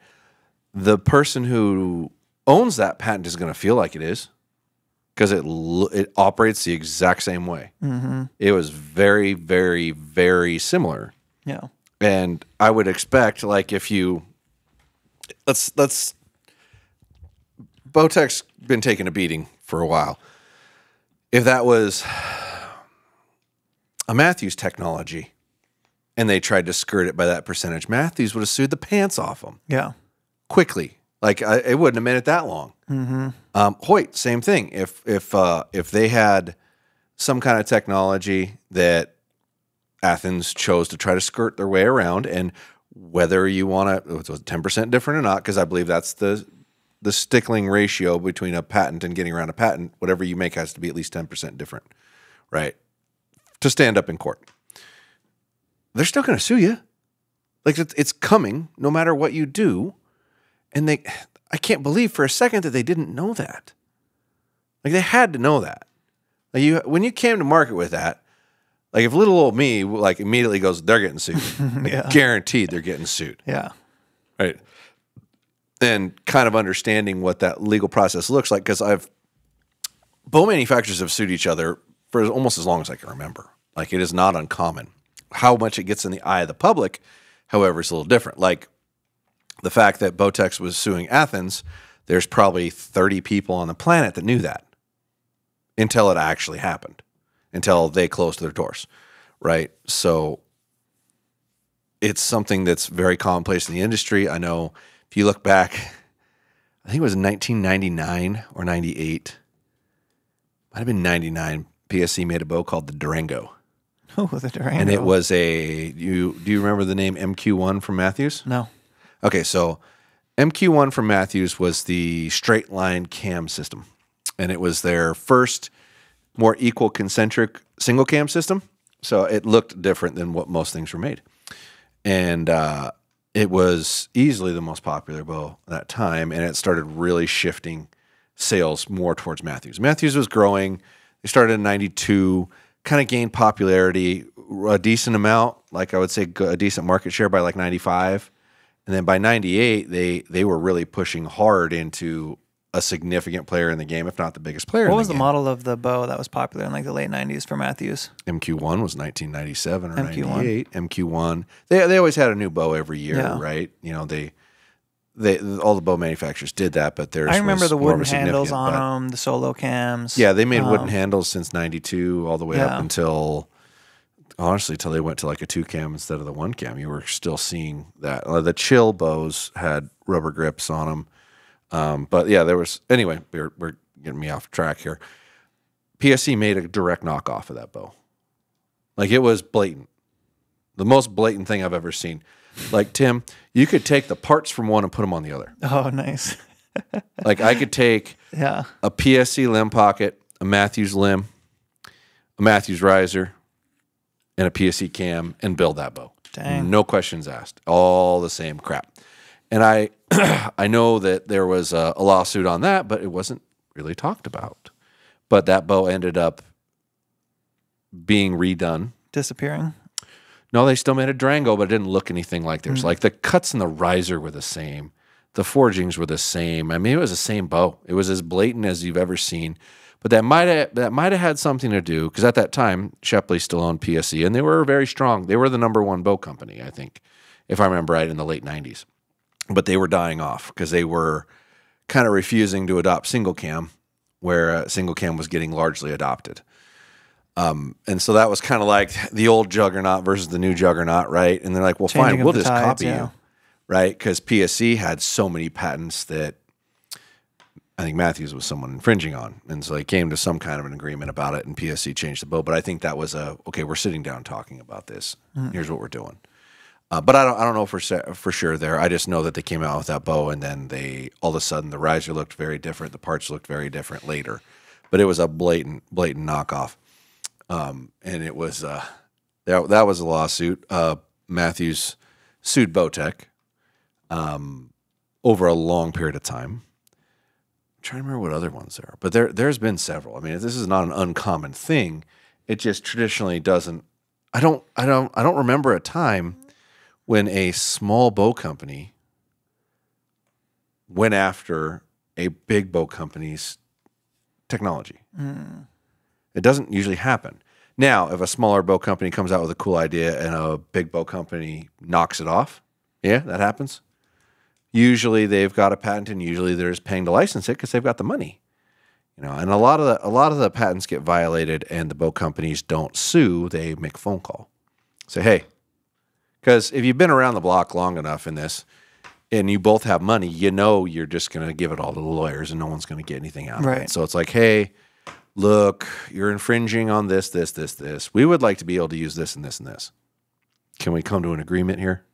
the person who owns that patent is going to feel like it is, because it operates the exact same way. Mm-hmm. It was very, very, very similar. Yeah, and I would expect, like, if you. Let's Bowtech's been taking a beating for a while. If that was a Matthews technology and they tried to skirt it by that percentage, Matthews would have sued the pants off them. Yeah. Quickly. Like, it wouldn't have made it that long. Mm-hmm. Hoyt, same thing. If they had some kind of technology that Athens chose to try to skirt their way around, and whether you want to, it was 10% different or not, because I believe that's the stickling ratio between a patent and getting around a patent. Whatever you make has to be at least 10% different, right? To stand up in court. They're still going to sue you. Like, it's coming no matter what you do. And I can't believe for a second that they didn't know that. Like, they had to know that. Like, when you came to market with that, like, if little old me, like, immediately goes, they're getting sued. Like, guaranteed they're getting sued. Yeah. Right. And kind of understanding what that legal process looks like, because bow manufacturers have sued each other for almost as long as I can remember. Like, it is not uncommon. How much it gets in the eye of the public, however, is a little different. Like, the fact that Bowtech was suing Athens, there's probably 30 people on the planet that knew that until it actually happened. Until they closed their doors, right? So it's something that's very commonplace in the industry. I know if you look back, I think it was 1999 or 98. Might have been 99. PSC made a bow called the Durango. Oh, the Durango. And it was do you remember the name MQ1 from Matthews? No. Okay, so MQ1 from Matthews was the straight line cam system. And it was their first more equal concentric single cam system. So it looked different than what most things were made. And it was easily the most popular bow at that time. And it started really shifting sales more towards Matthews. Matthews was growing. They started in 92, kind of gained popularity a decent amount. Like, I would say a decent market share by like 95. And then by 98, they were really pushing hard into a significant player in the game, if not the biggest player in the game. What was the model of the bow that was popular in like the late 90s for Matthews? MQ1 was 1997 or 98. MQ1. They always had a new bow every year, right? You know, they all the bow manufacturers did that, but theirs I remember was the wooden more handles on them, the solo cams. Yeah, they made wooden handles since 92 all the way up until, honestly, till they went to like a 2-cam instead of the 1-cam. You were still seeing that. The chill bows had rubber grips on them. But yeah, there was, anyway, we're getting me off track here. PSC made a direct knockoff of that bow. Like, it was blatant. The most blatant thing I've ever seen. Like, Tim, you could take the parts from one and put them on the other. Oh, nice. Like, I could take a PSC limb pocket, a Matthews limb, a Matthews riser, and a PSC cam and build that bow. Dang. No questions asked. All the same crap. And I I know that there was a lawsuit on that, but it wasn't really talked about. But that bow ended up being redone. Disappearing? No, they still made a Durango, but it didn't look anything like theirs. Like the cuts in the riser were the same. The forgings were the same. I mean, it was the same bow. It was as blatant as you've ever seen. But that might have had something to do, because at that time, Shepley still owned PSE, and they were very strong. They were the #1 bow company, I think, if I remember right, in the late 90s. But they were dying off because they were kind of refusing to adopt single cam, where single cam was getting largely adopted. And so that was kind of like the old juggernaut versus the new juggernaut, right? And they're like, well, Changing fine, we'll of the just tides, copy yeah. you, right? Because PSE had so many patents that I think Matthews was someone infringing on. And so they came to some kind of an agreement about it, and PSE changed the bow. But I think that was okay, we're sitting down talking about this. Here's what we're doing. But I don't know for sure there. I just know that they came out with that bow, and then all of a sudden the riser looked very different. The parts looked very different later. But it was a blatant knockoff. And it was that was a lawsuit. Matthews sued Bowtech over a long period of time. I'm trying to remember what other ones there are, but there's been several. I mean, this is not an uncommon thing. It just traditionally doesn't. I don't remember a time when a small bow company went after a big bow company's technology. It doesn't usually happen. Now, if a smaller bow company comes out with a cool idea and a big bow company knocks it off, yeah, that happens. Usually they've got a patent, and usually they're just paying to license it because they've got the money. And a lot of the patents get violated, and the bow companies don't sue. They make a phone call, say, hey, because if you've been around the block long enough in this, and you both have money, you're just going to give it all to the lawyers, and no one's going to get anything out of it. So it's like, hey, look, you're infringing on this, this, this, this. We would like to be able to use this and this and this. Can we come to an agreement here?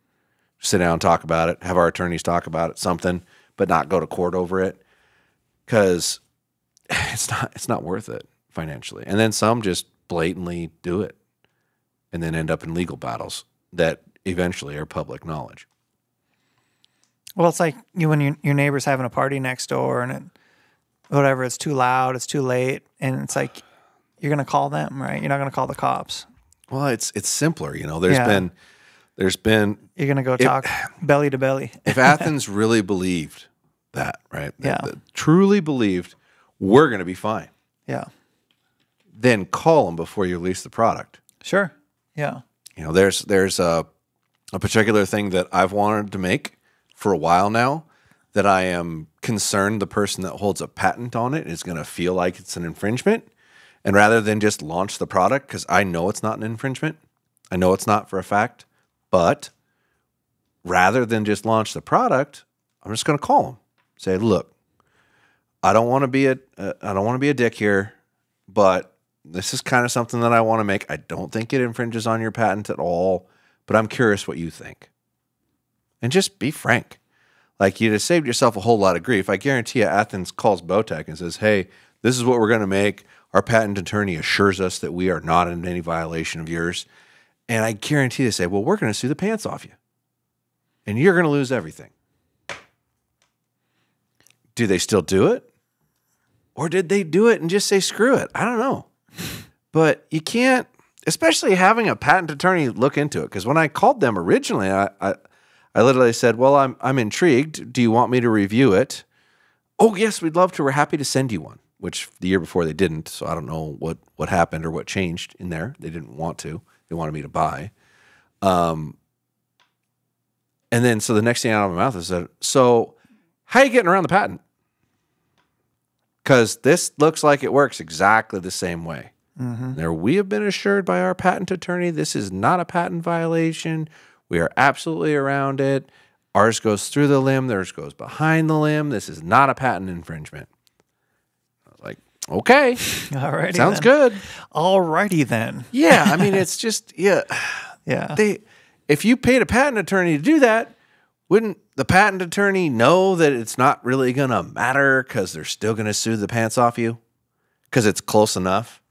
Sit down and talk about it, have our attorneys talk about it, something, but not go to court over it, because it's not worth it financially. And then some just blatantly do it and then end up in legal battles that eventually are public knowledge. Well, it's like when your neighbor's having a party next door, and it's too loud, it's too late, and it's like you're going to call them, right? You're not going to call the cops. Well, it's simpler, There's been you're going to go talk belly to belly. If Athens really believed that, right? That truly believed we're going to be fine. Yeah. Then call them before you release the product. Sure. Yeah. There's a particular thing that I've wanted to make for a while now that I am concerned the person that holds a patent on it is going to feel like it's an infringement. And rather than just launch the product, because I know it's not an infringement, I know it's not for a fact, but rather than just launch the product, I'm just going to call them, say, look, I don't want to be a dick here, but this is kind of something that I want to make. I don't think it infringes on your patent at all, but I'm curious what you think. And just be frank. Like, you just saved yourself a whole lot of grief. I guarantee you Athens calls Bowtech and says, hey, this is what we're going to make. Our patent attorney assures us that we are not in any violation of yours. And I guarantee they say, well, we're going to sue the pants off you. And you're going to lose everything. Do they still do it? Or did they do it and just say, screw it? I don't know. But you can't, especially having a patent attorney look into it. Because when I called them originally, I literally said, well, I'm intrigued. Do you want me to review it? Oh, yes, we'd love to. We're happy to send you one, which the year before they didn't. So I don't know what happened or what changed in there. They didn't want to. They wanted me to buy. And then so the next thing out of my mouth is, so how are you getting around the patent? Because this looks like it works exactly the same way. Mm-hmm. There, we have been assured by our patent attorney this is not a patent violation. We are absolutely around it. Ours goes through the limb. Theirs goes behind the limb. This is not a patent infringement. I was like, okay. Alrighty, sounds then. good. Alrighty then. Yeah, I mean, it's just, yeah. Yeah. If you paid a patent attorney to do that, wouldn't the patent attorney know that it's not really going to matter because they're still going to sue the pants off you because it's close enough?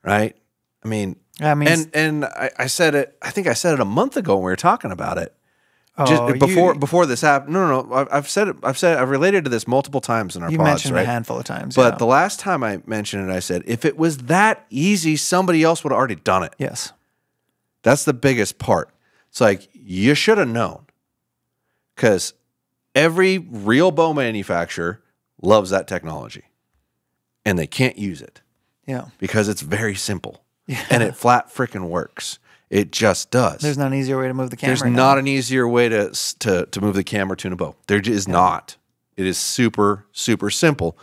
Right? I mean, I mean, and I said it. I think I said it a month ago when we were talking about it. Oh, Just before this happened. No. I've said it. I've related to this multiple times in our you pods, mentioned right? a handful of times. But yeah. the last time I mentioned it, I said if it was that easy, somebody else would have already done it. Yes. That's the biggest part. It's like you should have known, because every real bow manufacturer loves that technology, and they can't use it. Yeah. Because it's very simple, Yeah. and it flat frickin' works. It just does. There's not an easier way to move the camera. There's not an easier way to move the camera, tune a bow. There is not. It is super, super simple,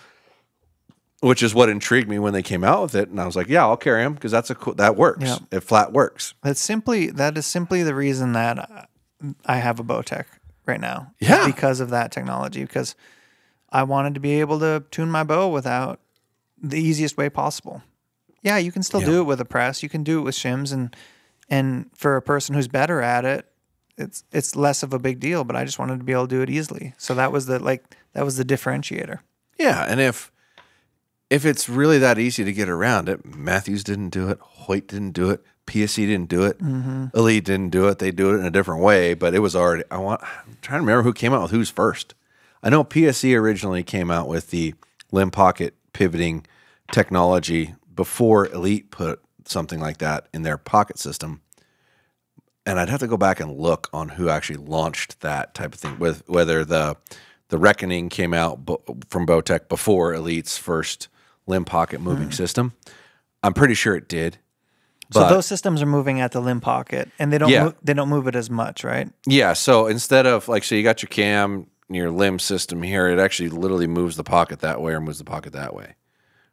which is what intrigued me when they came out with it. And I was like, yeah, I'll carry them because that works. Yeah. It flat works. That is simply the reason that I have a Bowtech right now. Yeah. Because of that technology. Because I wanted to be able to tune my bow without the easiest way possible. Yeah, you can still do it with a press. You can do it with shims, and for a person who's better at it, it's less of a big deal. But I just wanted to be able to do it easily. So that was the differentiator. Yeah, and if it's really that easy to get around it, Matthews didn't do it, Hoyt didn't do it, PSE didn't do it, Elite didn't do it. They do it in a different way, but it was already. I'm trying to remember who came out with who's first. I know PSE originally came out with the limb pocket pivoting technology before Elite put something like that in their pocket system. And I'd have to go back and look on who actually launched that type of thing, with whether the Reckoning came out from Bowtech before Elite's first limb pocket moving system. I'm pretty sure it did. So those systems are moving at the limb pocket, and they don't move it as much, right? Yeah. So instead of so you got your cam, your limb system here, it actually literally moves the pocket that way or moves the pocket that way,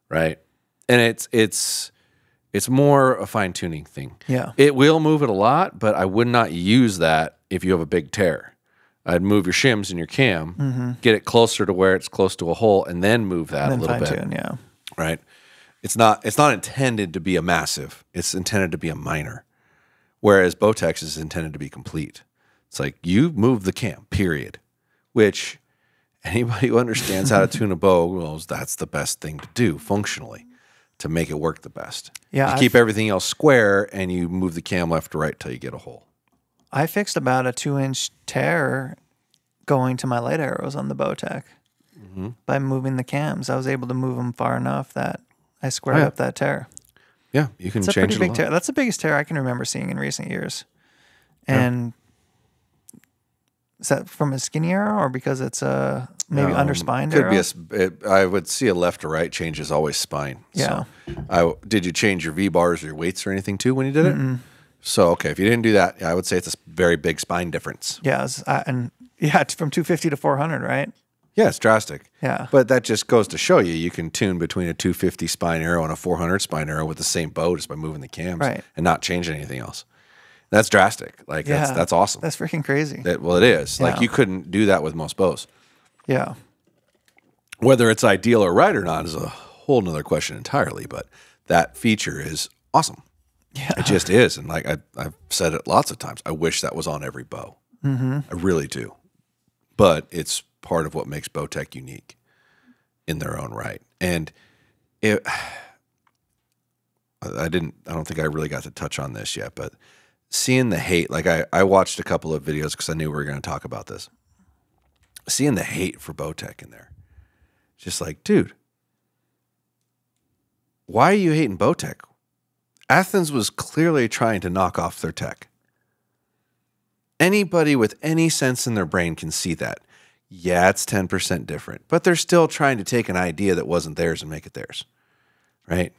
right? And it's more a fine tuning thing. Yeah. It will move it a lot, but I would not use that if you have a big tear. I'd move your shims in your cam, get it closer to where it's close to a hole, and then move that a little bit. Fine tune, yeah. Right. It's not intended to be a massive. It's intended to be a minor. Whereas Bowtech is intended to be complete. It's like you move the cam, period. Which anybody who understands how to tune a bow knows that's the best thing to do functionally to make it work the best. Yeah, you keep everything else square and you move the cam left to right till you get a hole. I fixed about a 2-inch tear going to my light arrows on the Bowtech by moving the cams. I was able to move them far enough that I squared up that tear. Yeah, you can It's a change pretty it big a lot. tear. That's the biggest tear I can remember seeing in recent years. And is that from a skinny arrow or because it's a maybe underspined could arrow? be I would see a left to right change is always spine. Yeah. So did you change your V bars or your weights or anything too when you did it? So okay, if you didn't do that, I would say it's a very big spine difference. Yeah, it's from 250 to 400, right? Yeah, it's drastic. Yeah. But that just goes to show you can tune between a 250 spine arrow and a 400 spine arrow with the same bow just by moving the cams and not changing anything else. That's drastic. That's awesome. That's freaking crazy. It is. Yeah. You couldn't do that with most bows. Yeah. Whether it's ideal or right or not is a whole nother question entirely, but that feature is awesome. Yeah. It just is. And I've said it lots of times. I wish that was on every bow. I really do. But it's part of what makes Bowtech unique in their own right. And I don't think I really got to touch on this yet, but seeing the hate, I watched a couple of videos because I knew we were going to talk about this. Seeing the hate for Bowtech in there. Just like, dude, why are you hating Bowtech? Athens was clearly trying to knock off their tech. Anybody with any sense in their brain can see that. Yeah, it's 10% different, but they're still trying to take an idea that wasn't theirs and make it theirs, right?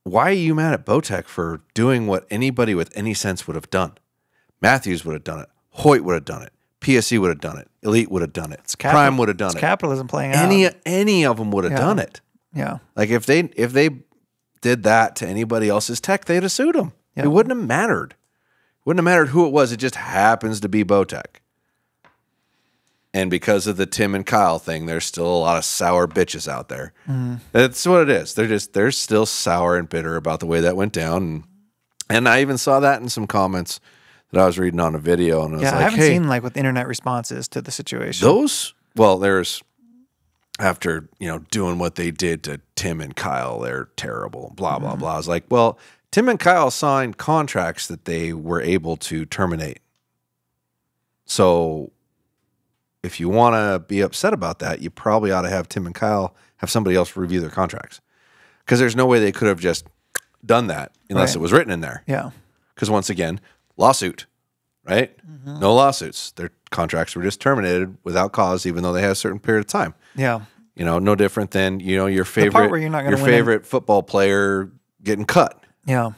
Why are you mad at Bowtech for doing what anybody with any sense would have done? Matthews would have done it. Hoyt would have done it. PSE would have done it. Elite would have done it. Prime would have done it. Capitalism playing out. Any of them would have done it. Yeah. If they did that to anybody else's tech, they'd have sued them. Yeah. It wouldn't have mattered. Wouldn't have mattered who it was. It just happens to be Bowtech. And because of the Tim and Kyle thing, there's still a lot of sour bitches out there. That's what it is. They're still sour and bitter about the way that went down. And I even saw that in some comments that I was reading on a video. And I was I like, haven't hey, seen what the internet response is to the situation. there's after, doing what they did to Tim and Kyle, they're terrible, blah, blah, blah. I was like, well, Tim and Kyle signed contracts that they were able to terminate. So if you want to be upset about that, you probably ought to have Tim and Kyle have somebody else review their contracts. Because there's no way they could have just done that unless it was written in there. Yeah. Because once again, lawsuit, right? No lawsuits. Their contracts were just terminated without cause, even though they had a certain period of time. Yeah. No different than, your favorite, part where you're not gonna win favorite football player getting cut. Yeah.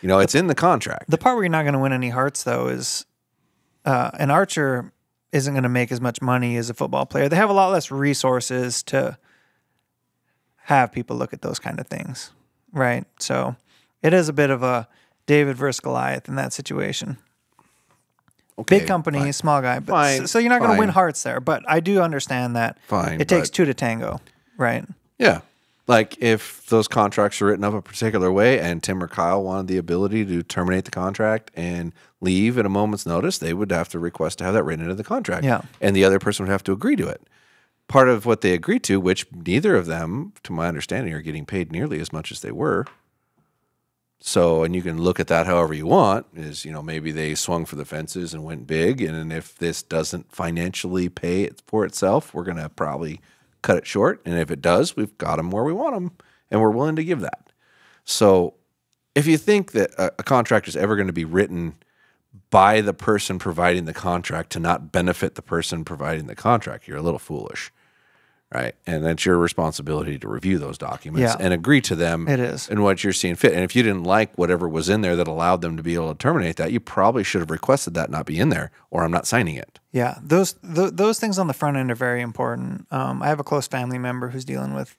It's in the contract. The part where you're not going to win any hearts, though, is an archer isn't going to make as much money as a football player. They have a lot less resources to have people look at those kind of things, right? So it is a bit of a David versus Goliath in that situation. Okay, big company, fine. small guy. But Fine, so you're not going to win fine. hearts there. But I do understand that it takes two to tango, right? Yeah. Like if those contracts are written up a particular way and Tim or Kyle wanted the ability to terminate the contract and leave at a moment's notice, they would have to request to have that written into the contract. Yeah. And the other person would have to agree to it. Part of what they agreed to, which neither of them, to my understanding, are getting paid nearly as much as they were. So, and you can look at that however you want, is, maybe they swung for the fences and went big. And if this doesn't financially pay it for itself, we're going to probably cut it short. And if it does, we've got them where we want them and we're willing to give that. So if you think that a contract is ever going to be written by the person providing the contract to not benefit the person providing the contract, you're a little foolish. Right. And that's your responsibility to review those documents and agree to them. It is. And what you're seeing fit. And if you didn't like whatever was in there that allowed them to be able to terminate that, you probably should have requested that not be in there, or I'm not signing it. Yeah. Those things on the front end are very important. I have a close family member who's dealing with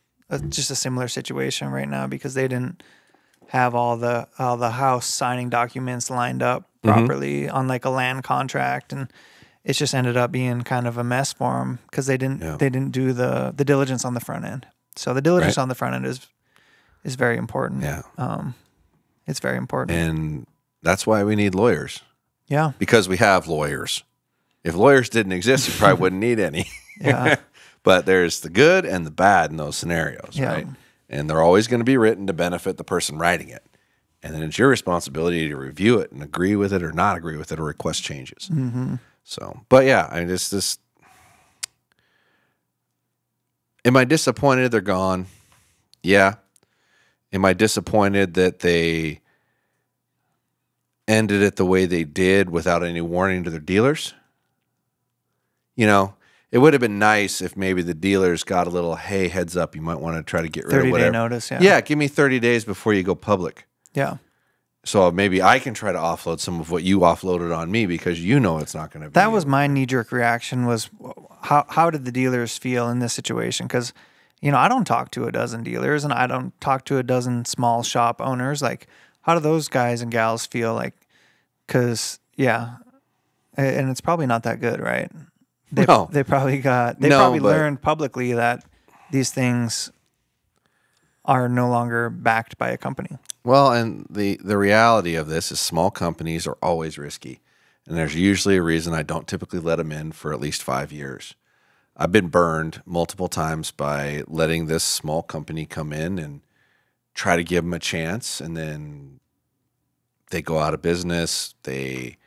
just a similar situation right now because they didn't have all the house signing documents lined up properly on like a land contract, and it's just ended up being kind of a mess for them because they didn't do the diligence on the front end. So the diligence on the front end is very important. Yeah. It's very important. And that's why we need lawyers. Yeah. Because we have lawyers. If lawyers didn't exist, you probably wouldn't need any. Yeah. But there's the good and the bad in those scenarios, right? And they're always going to be written to benefit the person writing it. And then it's your responsibility to review it and agree with it or not agree with it or request changes. Mm-hmm. So, but yeah, I mean, this. Am I disappointed they're gone? Yeah. Am I disappointed that they ended it the way they did without any warning to their dealers? It would have been nice if maybe the dealers got a little, hey, heads up, you might want to try to get rid of whatever. 30-day notice, yeah. Yeah, give me 30 days before you go public. Yeah. So maybe I can try to offload some of what you offloaded on me because it's not going to be. That was my knee-jerk reaction was how did the dealers feel in this situation? Because, I don't talk to a dozen dealers and I don't talk to a dozen small shop owners. Like, how do those guys and gals feel like? Because, and it's probably not that good, right? They probably learned publicly that these things are no longer backed by a company. Well, and the reality of this is small companies are always risky. And there's usually a reason I don't typically let them in for at least 5 years. I've been burned multiple times by letting this small company come in and try to give them a chance. And then they go out of business. They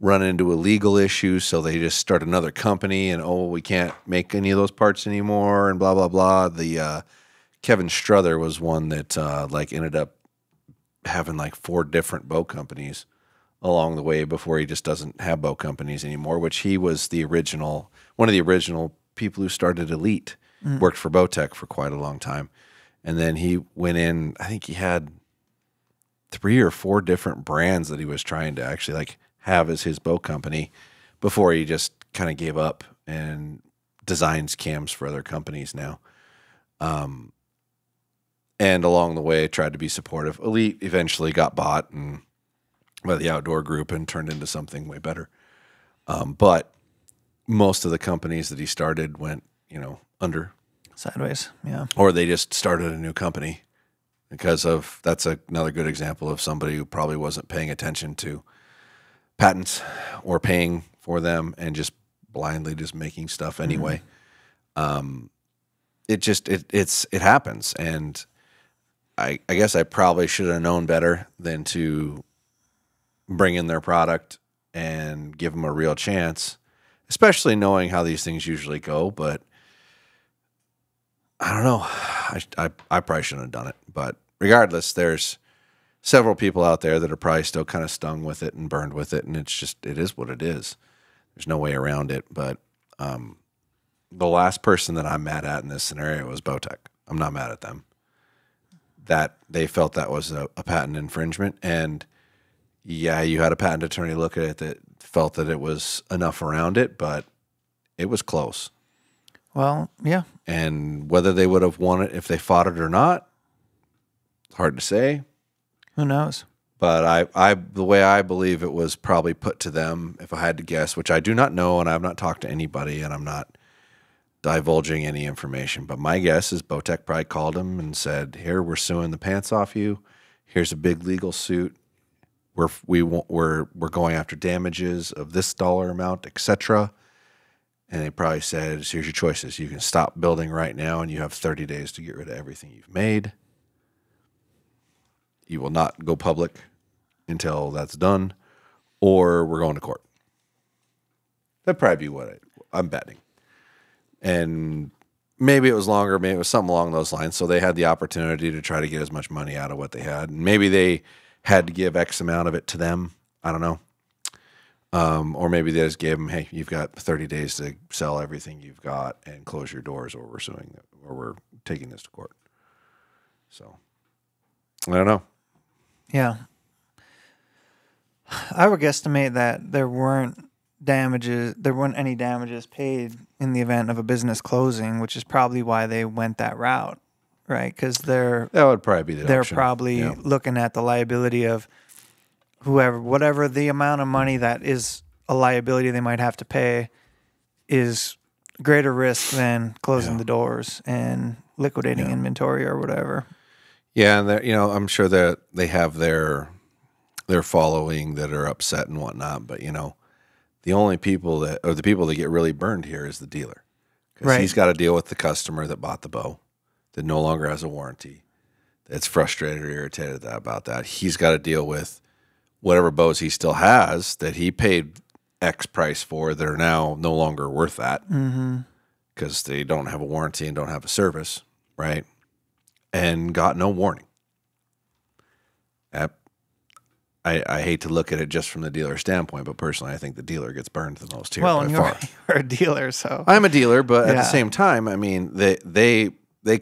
run into a legal issue. So they just start another company and, we can't make any of those parts anymore and blah, blah, blah. The Kevin Struther was one that ended up having 4 different bow companies along the way before he just doesn't have bow companies anymore, which he was one of the original people who started Elite, worked for Bowtech for quite a long time. And then he went in, I think he had 3 or 4 different brands that he was trying to actually have as his bow company before he just kind of gave up and designs cams for other companies now. And along the way, tried to be supportive. Elite eventually got bought by the Outdoor Group and turned into something way better. But most of the companies that he started went, under. Sideways, yeah. Or they just started a new company that's another good example of somebody who probably wasn't paying attention to patents or paying for them and just blindly just making stuff anyway. it happens. And I guess I probably should have known better than to bring in their product and give them a real chance, especially knowing how these things usually go. But I don't know. I probably shouldn't have done it. But regardless, there's several people out there that are probably still kind of stung with it and burned with it. And it is what it is. There's no way around it. But the last person that I'm mad at in this scenario was Bowtech. I'm not mad at them. That they felt that was a patent infringement. And yeah, you had a patent attorney look at it that felt that it was enough around it, but it was close. Well, yeah. And whether they would have won it if they fought it or not, it's hard to say. Who knows? But the way I believe it was probably put to them, if I had to guess, which I do not know, and I have not talked to anybody, and I'm not divulging any information. But my guess is Bowtech probably called him and said, "Here, we're suing the pants off you. Here's a big legal suit. We're going after damages of this dollar amount, etc." And they probably said, "Here's your choices. You can stop building right now, and you have 30 days to get rid of everything you've made. You will not go public until that's done, or we're going to court." That'd probably be what I'm betting. And maybe it was longer, maybe it was something along those lines. So they had the opportunity to try to get as much money out of what they had. And maybe they had to give X amount of it to them. I don't know. Or maybe they just gave them, "Hey, you've got 30 days to sell everything you've got and close your doors, or we're suing, or we're taking this to court." So I don't know. Yeah. I would guesstimate that there weren't any damages paid in the event of a business closing, which is probably why they went that route, right? Because that would probably be the they're option. probably looking at the liability of whatever the amount of money that is a liability they might have to pay is greater risk than closing the doors and liquidating inventory or whatever. Yeah, and I'm sure that they have their following that are upset and whatnot, but the only people the people that get really burned here is the dealer, because he's got to deal with the customer that bought the bow, that no longer has a warranty, that's frustrated or irritated about that. He's got to deal with whatever bows he still has that he paid X price for that are now no longer worth that because they don't have a warranty and don't have a service, right? And got no warning. I hate to look at it just from the dealer standpoint, but personally, I think the dealer gets burned the most here. Well, by and far. you're a dealer, so I'm a dealer, but at the same time, I mean, they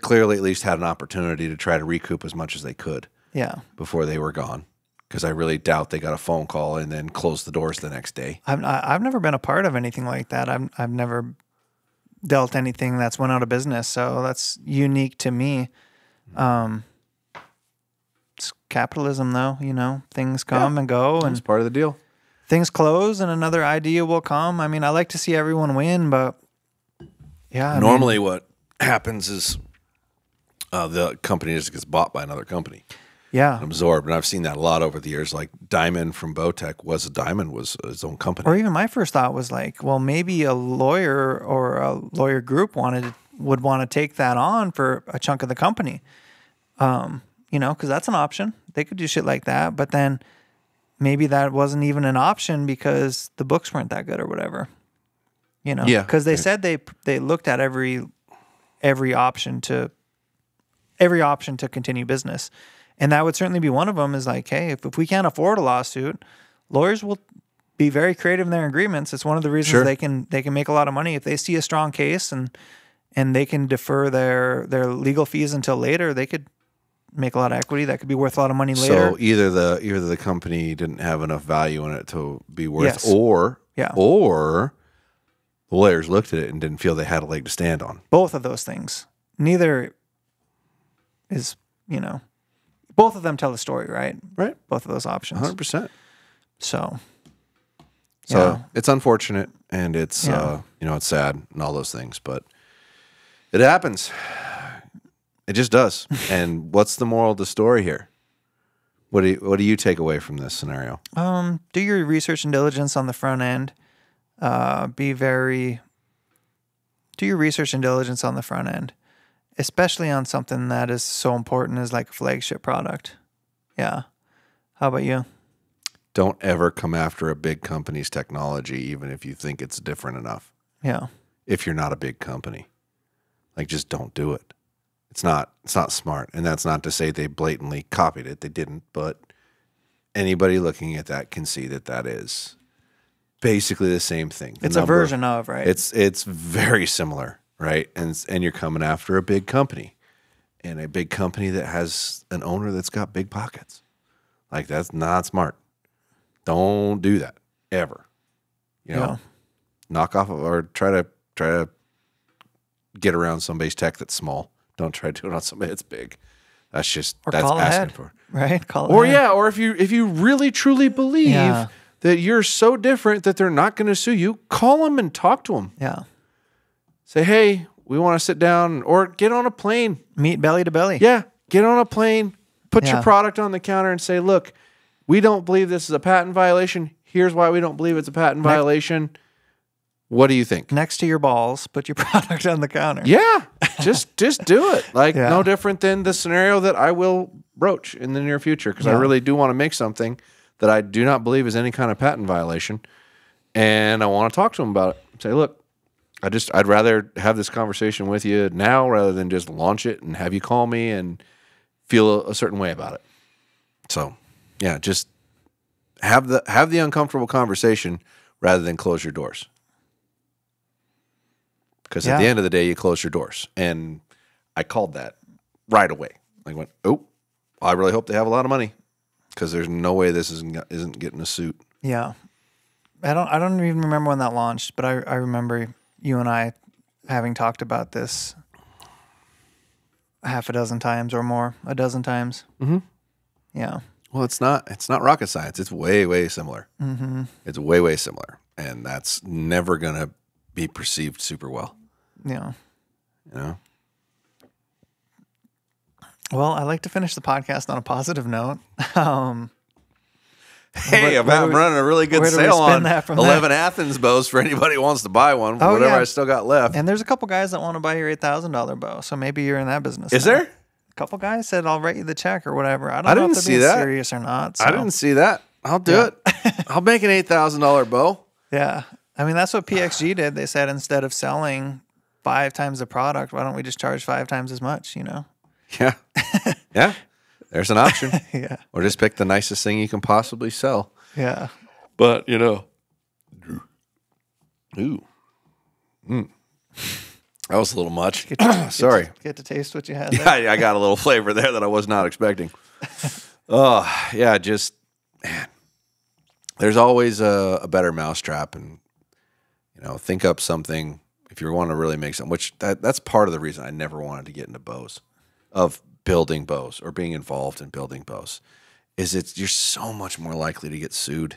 clearly at least had an opportunity to try to recoup as much as they could. Yeah. Before they were gone, because I really doubt they got a phone call and then closed the doors the next day. I've never been a part of anything like that. I've never dealt anything that's went out of business, so that's unique to me. It's capitalism, though. Things come and go, and it's part of the deal. Things close, and another idea will come. I mean, I like to see everyone win, but normally what happens is the company just gets bought by another company. Yeah, and absorbed. And I've seen that a lot over the years. Like Diamond from Bowtech was his own company. Or even my first thought was like, well, maybe a lawyer or a lawyer group would want to take that on for a chunk of the company. Because that's an option. They could do shit like that, but then maybe that wasn't even an option because the books weren't that good or whatever. Yeah. Because they said they looked at every option to continue business. And that would certainly be one of them, is like, hey, if we can't afford a lawsuit, lawyers will be very creative in their agreements. It's one of the reasons they can make a lot of money. If they see a strong case and they can defer their legal fees until later, they could make a lot of equity. That could be worth a lot of money later. So either the company didn't have enough value in it to be worth, Yes. or the lawyers looked at it and didn't feel they had a leg to stand on. Both of those things. Neither is, both of them tell the story, right? Right. Both of those options. 100%. So it's unfortunate, and it's it's sad and all those things, but it happens. It just does. And what's the moral of the story here? What do you take away from this scenario? Do your research and diligence on the front end. Do your research and diligence on the front end, especially on something that is so important as like a flagship product. Yeah. How about you? Don't ever come after a big company's technology, even if you think it's different enough. Yeah. If you're not a big company, like, just don't do it. It's not smart. And that's not to say they blatantly copied it. They didn't, but anybody looking at that can see that that is basically the same thing. It's a version of, right? It's very similar, right? And you're coming after a big company, and a big company that has an owner that's got big pockets. Like, that's not smart. Don't do that ever. You know, knock off or try to get around somebody's tech that's small. Don't try to do it on somebody that's big. That's asking ahead, for it. Right? Or if you really truly believe that you're so different that they're not going to sue you, call them and talk to them. Yeah. Say, hey, we want to sit down, or get on a plane. Meet belly to belly. Yeah, get on a plane, put your product on the counter and say, look, we don't believe this is a patent violation. Here's why we don't believe it's a patent violation. What do you think? Next to your balls, put your product on the counter. Yeah, just do it. Like, no different than the scenario that I will broach in the near future, because I really do want to make something that I do not believe is any kind of patent violation, and I want to talk to them about it. Say, look, I'd rather have this conversation with you now rather than just launch it and have you call me and feel a certain way about it. So, yeah, just have the uncomfortable conversation rather than close your doors. Because at the end of the day, you close your doors. And I called that right away. I went, oh, I really hope they have a lot of money, because there's no way this isn't getting a suit. Yeah. I don't even remember when that launched, but I remember you and I having talked about this half a dozen times or more, a dozen times. Mm-hmm. Yeah. Well, it's not rocket science. It's way, way similar. Mm-hmm. It's way, way similar. And that's never going to be perceived super well. Yeah. You know? Well, I like to finish the podcast on a positive note. Hey, I'm running a really good sale on 11 Athens bows for anybody who wants to buy one. Whatever I still got left. And there's a couple guys that want to buy your $8,000 bow, so maybe you're in that business. Is there? A couple guys said, I'll write you the check or whatever. I don't know if they're being serious or not. So. I didn't see that. I'll do it. I'll make an $8,000 bow. Yeah. I mean, that's what PXG did. They said, instead of selling 5 times the product, why don't we just charge 5 times as much, you know? Yeah. Yeah. There's an option. Yeah. Or just pick the nicest thing you can possibly sell. Yeah. But, you know. Ooh. Mm. That was a little much. Sorry. Get to taste what you had. Yeah, I got a little flavor there that I was not expecting. Oh, yeah, just, man. There's always a better mousetrap, and, you know, think up something if you want to really make something, which that's part of the reason I never wanted to get into bows, of building bows or being involved in building bows, is you're so much more likely to get sued.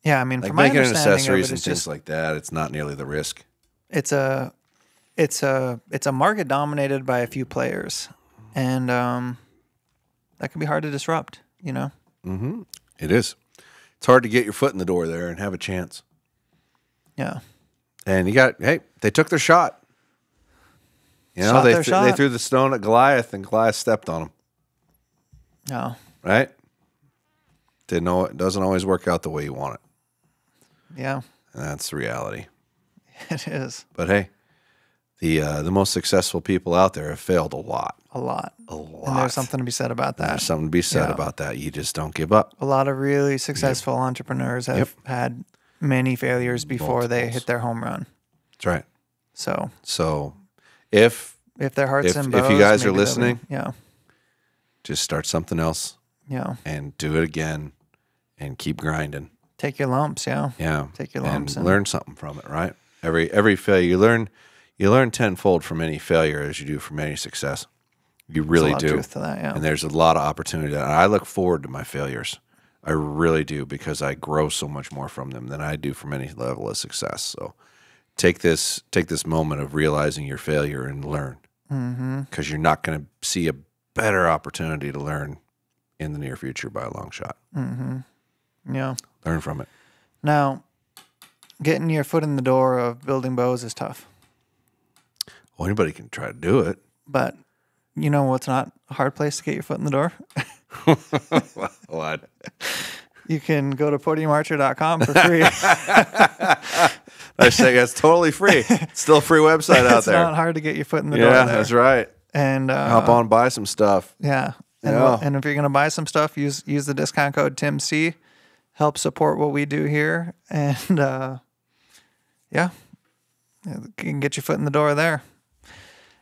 Yeah, I mean, like from my making understanding accessories of it, and things like that, it's not nearly the risk. It's a market dominated by a few players, and that can be hard to disrupt, you know? Mm-hmm. It is. It's hard to get your foot in the door there and have a chance. Yeah. And they took their shot. You know, they threw the stone at Goliath, and Goliath stepped on them. No. Right? Didn't know it doesn't always work out the way you want it. Yeah. And that's the reality. It is. But hey, the most successful people out there have failed a lot. A lot. A lot. And there's something to be said about that. There's something to be said about that. You just don't give up. A lot of really successful entrepreneurs have had many failures before they hit their home run. That's right. So if their heart's in bows, if you guys are listening, just start something else. Yeah. And do it again and keep grinding. Take your lumps, yeah. Take your lumps and learn something from it, right? Every failure you learn tenfold from any failure as you do from any success. You really do. There's a lot of truth to that, yeah. And there's a lot of opportunity. And I look forward to my failures. I really do, because I grow so much more from them than I do from any level of success. So take this moment of realizing your failure and learn, because you're not going to see a better opportunity to learn in the near future by a long shot. Yeah. Learn from it. Now, getting your foot in the door of building bows is tough. Well, anybody can try to do it. But you know what's not a hard place to get your foot in the door? What? You can go to podiumarcher.com for free. I say that's totally free. Still a free website out there. It's not hard to get your foot in the door. Yeah, there. that's right. And hop on, buy some stuff. Yeah. And, Yeah. and if you're going to buy some stuff, use the discount code TimC. Help support what we do here. And yeah, you can get your foot in the door there.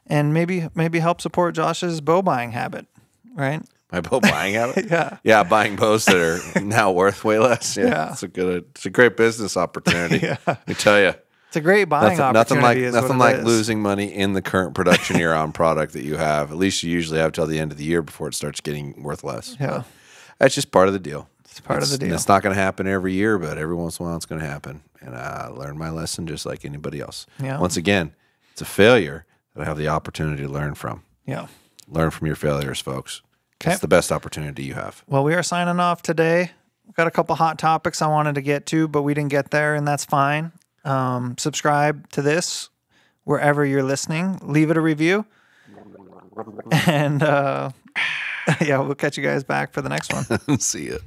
And maybe help support Josh's bow buying habit, right? My bow buying habit? Yeah. Yeah, buying bows that are now worth way less. Yeah. It's a great business opportunity. Yeah. Let me tell you. It's a great buying opportunity. Nothing like losing money in the current production year on product that you have. At least you usually have till the end of the year before it starts getting worth less. Yeah. But that's just part of the deal. It's part of the deal. It's not going to happen every year, but every once in a while it's going to happen. And I learned my lesson just like anybody else. Yeah. Once again, it's a failure that I have the opportunity to learn from. Yeah. Learn from your failures, folks. Okay. It's the best opportunity you have. Well, we are signing off today. We've got a couple hot topics I wanted to get to, but we didn't get there, and that's fine. Subscribe to this wherever you're listening. Leave it a review. And yeah, we'll catch you guys back for the next one. See ya.